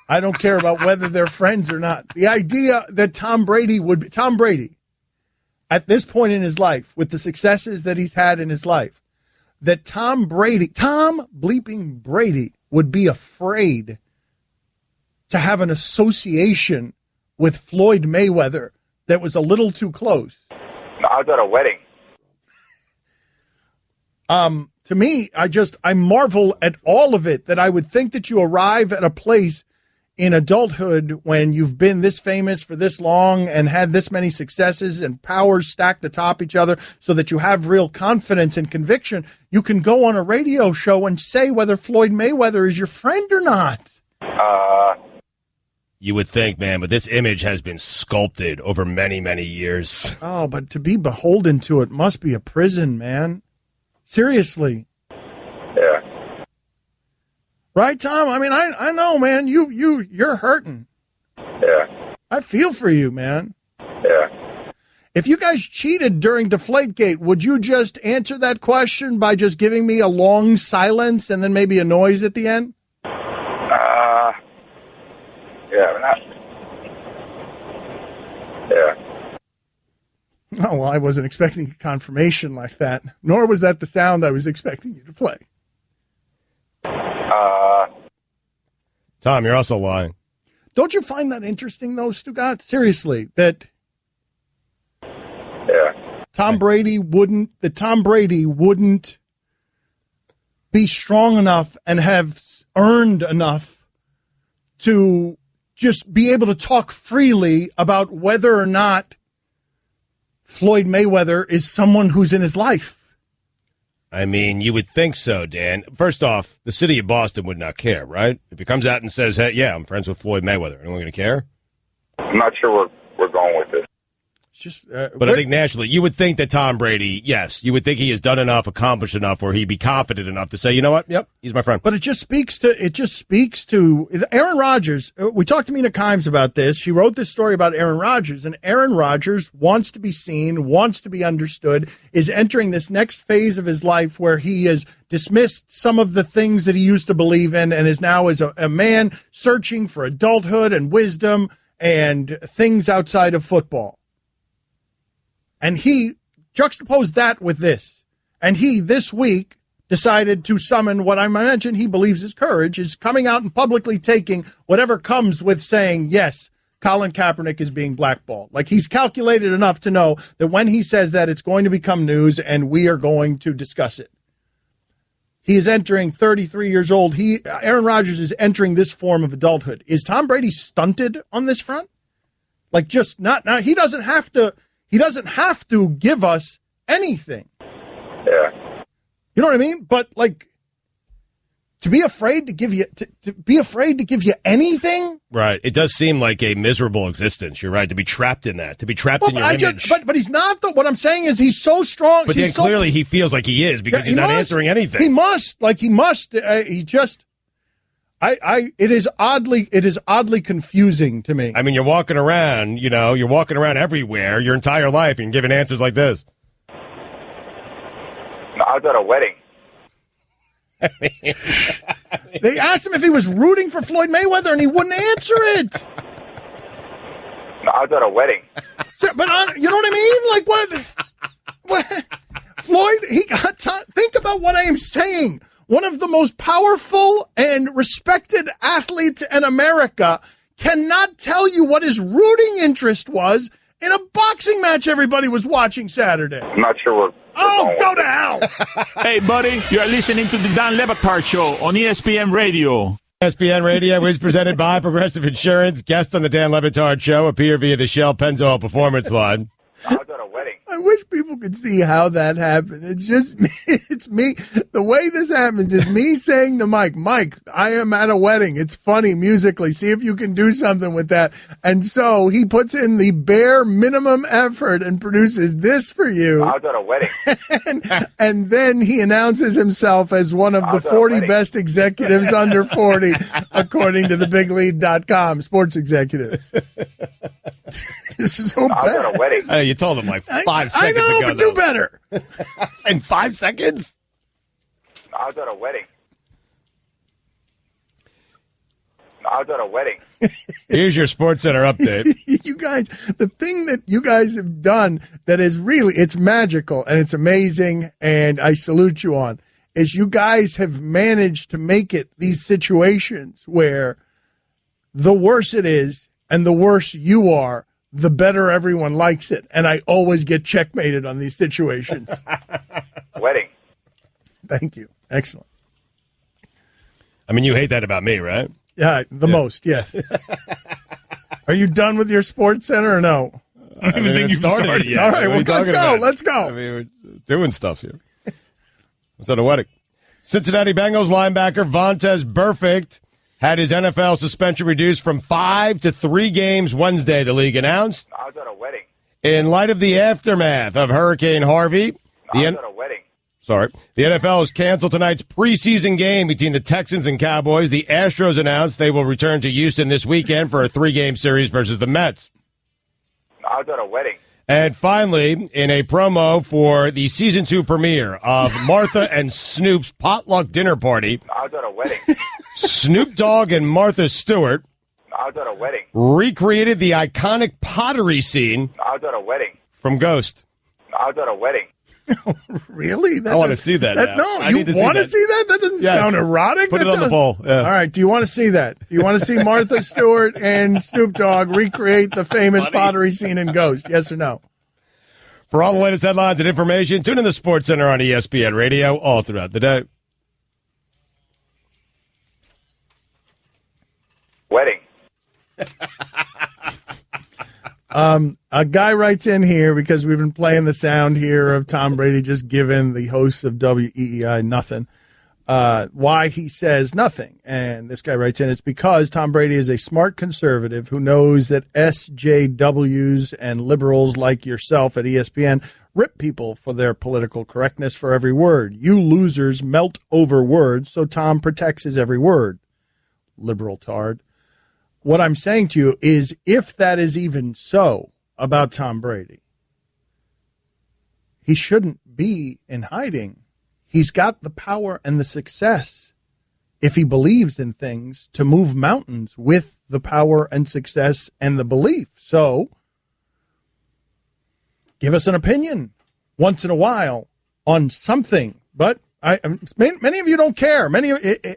I don't care about whether they're friends or not. The idea that Tom Brady, at this point in his life, with the successes that he's had in his life, that Tom bleeping Brady would be afraid to have an association with Floyd Mayweather that was a little too close. I was at a wedding. To me, I marvel at all of it, that I would think that you arrive at a place in adulthood when you've been this famous for this long and had this many successes and powers stacked atop each other so that you have real confidence and conviction. You can go on a radio show and say whether Floyd Mayweather is your friend or not. You would think, man, but this image has been sculpted over many, many years. Oh, but to be beholden to it must be a prison, man. Seriously. Yeah. Right, Tom? I mean, I know, man. You're hurting. Yeah. I feel for you, man. Yeah. If you guys cheated during Deflategate, would you just answer that question by just giving me a long silence and then maybe a noise at the end? Yeah. Yeah. Oh, well, I wasn't expecting a confirmation like that, nor was that the sound I was expecting you to play. Tom, you're also lying. Don't you find that interesting, though, Stugotz? Seriously, that Tom Brady wouldn't be strong enough and have earned enough to just be able to talk freely about whether or not Floyd Mayweather is someone who's in his life? I mean, you would think so, Dan. First off, the city of Boston would not care, right? If he comes out and says, hey, yeah, I'm friends with Floyd Mayweather, anyone going to care? I'm not sure where we're going with this. Just, but I think naturally, you would think that Tom Brady, yes, you would think he has done enough, accomplished enough, where he'd be confident enough to say, you know what, yep, he's my friend. But it just speaks to Aaron Rodgers. We talked to Mina Kimes about this. She wrote this story about Aaron Rodgers, and Aaron Rodgers wants to be seen, wants to be understood, is entering this next phase of his life where he has dismissed some of the things that he used to believe in and is now as a man searching for adulthood and wisdom and things outside of football. And he juxtaposed that with this. And he, this week, decided to summon what I imagine he believes is courage, is coming out and publicly taking whatever comes with saying, yes, Colin Kaepernick is being blackballed. Like, he's calculated enough to know that when he says that, it's going to become news and we are going to discuss it. He is entering 33 years old. Aaron Rodgers is entering this form of adulthood. Is Tom Brady stunted on this front? Like, just not now. He doesn't have to give us anything. Yeah. You know what I mean? But like, to be afraid to give you anything. Right. It does seem like a miserable existence. You're right. To be trapped in that. To be trapped in your image. But he's not. What I'm saying is he's so strong. But then clearly he feels like he is because he's not answering anything. He must. It is oddly confusing to me. I mean, you're walking around everywhere your entire life and giving answers like this. No, I was at a wedding. They asked him if he was rooting for Floyd Mayweather and he wouldn't answer it. No, I was at a wedding. But you know what I mean? Like what? Floyd, he got think about what I am saying. One of the most powerful and respected athletes in America cannot tell you what his rooting interest was in a boxing match everybody was watching Saturday. I'm not sure we're go to hell. Hey, buddy, you're listening to the Dan Batard Show on ESPN Radio. ESPN Radio is presented by Progressive Insurance. Guest on the Dan Batard Show appear via the Shell Pennzoil Performance Line. I was at a wedding. I wish people could see how that happened. It's just me. It's me. The way this happens is me saying to Mike, I am at a wedding. It's funny musically. See if you can do something with that. And so he puts in the bare minimum effort and produces this for you. I was at a wedding. and then he announces himself as one of the 40 best executives under 40, according to thebiglead.com sports executives. This is so bad. I was at a wedding. You told him like 5 seconds ago. I know, but do better. In 5 seconds? I was at a wedding. I was at a wedding. Here's your SportsCenter update. You guys, the thing that you guys have done that is really, it's magical and it's amazing, and I salute you on, is you guys have managed to make it these situations where the worse it is and the worse you are, the better everyone likes it. And I always get checkmated on these situations. Wedding. Thank you. Excellent. I mean, you hate that about me, right? Yeah, most, yes. Are you done with your Sports Center or no? I don't even think you've started yet. All right, well, let's go. about? Let's go. I mean, we're doing stuff here. Was at a wedding. Cincinnati Bengals linebacker Vontaze Burfict had his NFL suspension reduced from 5 to 3 games Wednesday, the league announced. I was at a wedding. In light of the aftermath of Hurricane Harvey, I was at a wedding. The NFL has canceled tonight's preseason game between the Texans and Cowboys. The Astros announced they will return to Houston this weekend for a 3-game series versus the Mets. I was at a wedding. And finally, in a promo for the Season 2 premiere of Martha and Snoop's Potluck Dinner Party, I was at a wedding. Snoop Dogg and Martha Stewart I was at a wedding. recreated the iconic pottery scene I was at a wedding. from Ghost. I was at a wedding. Really? I want to see that now. No, I you need to want to that. see that? That doesn't Yes. sound erotic. Put That it on the sounds- poll. Yeah. All right. Do you want to see that? Do you want to see Martha Stewart and Snoop Dogg recreate the famous pottery scene in Ghost? Yes or no? For all the latest headlines and information, tune in to the Sports Center on ESPN Radio all throughout the day. Wedding. A guy writes in here because we've been playing the sound here of Tom Brady just giving the hosts of WEEI nothing. Why he says nothing. And this guy writes in, it's because Tom Brady is a smart conservative who knows that SJWs and liberals like yourself at ESPN rip people for their political correctness for every word. You losers melt over words, so Tom protects his every word. Liberal tard. What I'm saying to you is, if that is even so about Tom Brady, he shouldn't be in hiding. He's got the power and the success, if he believes in things, to move mountains with the power and success and the belief. So give us an opinion once in a while on something. But many of you don't care.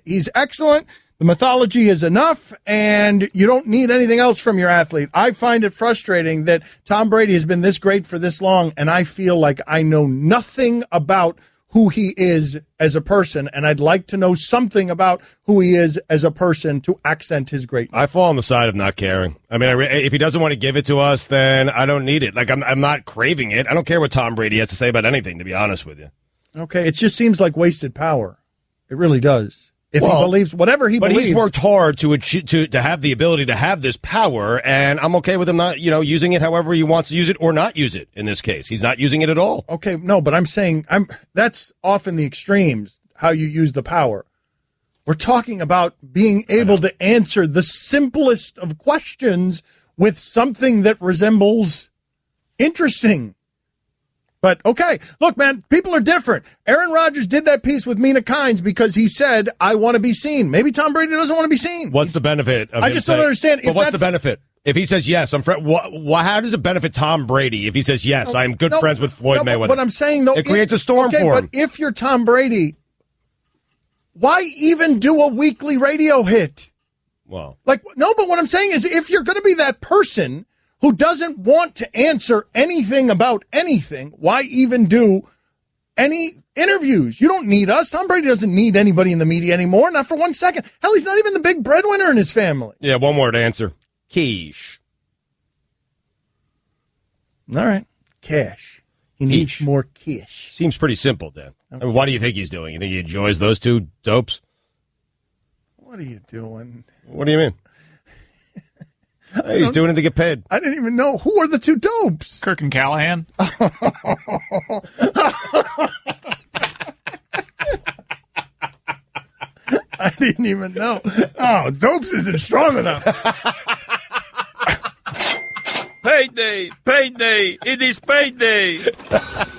He's excellent. The mythology is enough, and you don't need anything else from your athlete. I find it frustrating that Tom Brady has been this great for this long, and I feel like I know nothing about who he is as a person, and I'd like to know something about who he is as a person to accent his greatness. I fall on the side of not caring. I mean, if he doesn't want to give it to us, then I don't need it. Like, I'm not craving it. I don't care what Tom Brady has to say about anything, to be honest with you. Okay, it just seems like wasted power. It really does. If he believes whatever he believes. But he's worked hard to have the ability to have this power, and I'm okay with him not, using it however he wants to use it or not use it in this case. He's not using it at all. Okay, no, but I'm saying that's often the extremes, how you use the power. We're talking about being able to answer the simplest of questions with something that resembles interesting. But, okay, look, man, people are different. Aaron Rodgers did that piece with Mina Kimes because he said, I want to be seen. Maybe Tom Brady doesn't want to be seen. What's the benefit of I him just saying, don't understand. But what's the benefit? If he says, yes, I'm friend, how does it benefit Tom Brady if he says, yes, I'm good friends with Floyd Mayweather? But I'm saying, though, it creates a storm for him. But if you're Tom Brady, why even do a weekly radio hit? Well, but what I'm saying is, if you're going to be that person who doesn't want to answer anything about anything, why even do any interviews? You don't need us. Tom Brady doesn't need anybody in the media anymore, not for 1 second. Hell, he's not even the big breadwinner in his family. Yeah, one word answer. Quiche. All right. Cash. He needs more quiche. Seems pretty simple, Dan. Okay. I mean, what do you think he's doing? You think he enjoys those two dopes? What are you doing? What do you mean? Hey, he's doing it to get paid. I didn't even know. Who are the two dopes? Kirk and Callahan. I didn't even know. Oh, dopes isn't strong enough. Payday, payday, it is payday.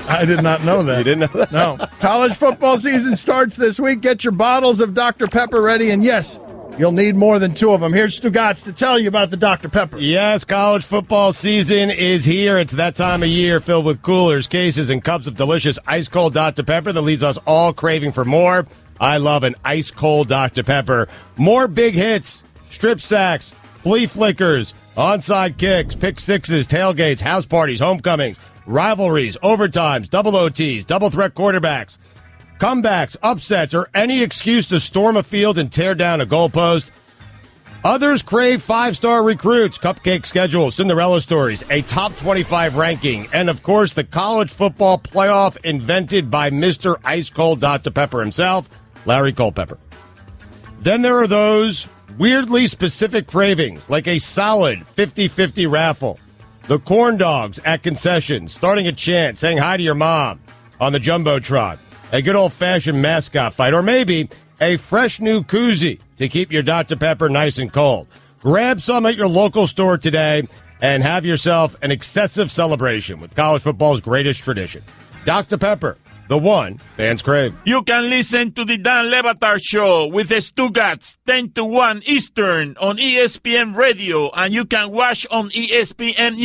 I did not know that. You didn't know that? No. College football season starts this week. Get your bottles of Dr. Pepper ready, and yes, you'll need more than 2 of them. Here's Stugotz to tell you about the Dr. Pepper. Yes, college football season is here. It's that time of year filled with coolers, cases, and cups of delicious ice-cold Dr. Pepper that leaves us all craving for more. I love an ice-cold Dr. Pepper. More big hits, strip sacks, flea flickers, onside kicks, pick sixes, tailgates, house parties, homecomings, rivalries, overtimes, double OTs, double threat quarterbacks. comebacks, upsets, or any excuse to storm a field and tear down a goalpost. Others crave 5-star recruits, cupcake schedules, Cinderella stories, a top 25 ranking, and, of course, the college football playoff invented by Mr. Ice Cold Dr. Pepper himself, Larry Culpepper. Then there are those weirdly specific cravings, like a solid 50-50 raffle, the corn dogs at concessions, starting a chant, saying hi to your mom on the Jumbotron, a good old-fashioned mascot fight, or maybe a fresh new koozie to keep your Dr. Pepper nice and cold. Grab some at your local store today and have yourself an excessive celebration with college football's greatest tradition. Dr. Pepper, the one fans crave. You can listen to the Dan Le Batard Show with the Stugotz 10 to 1 Eastern on ESPN Radio, and you can watch on ESPN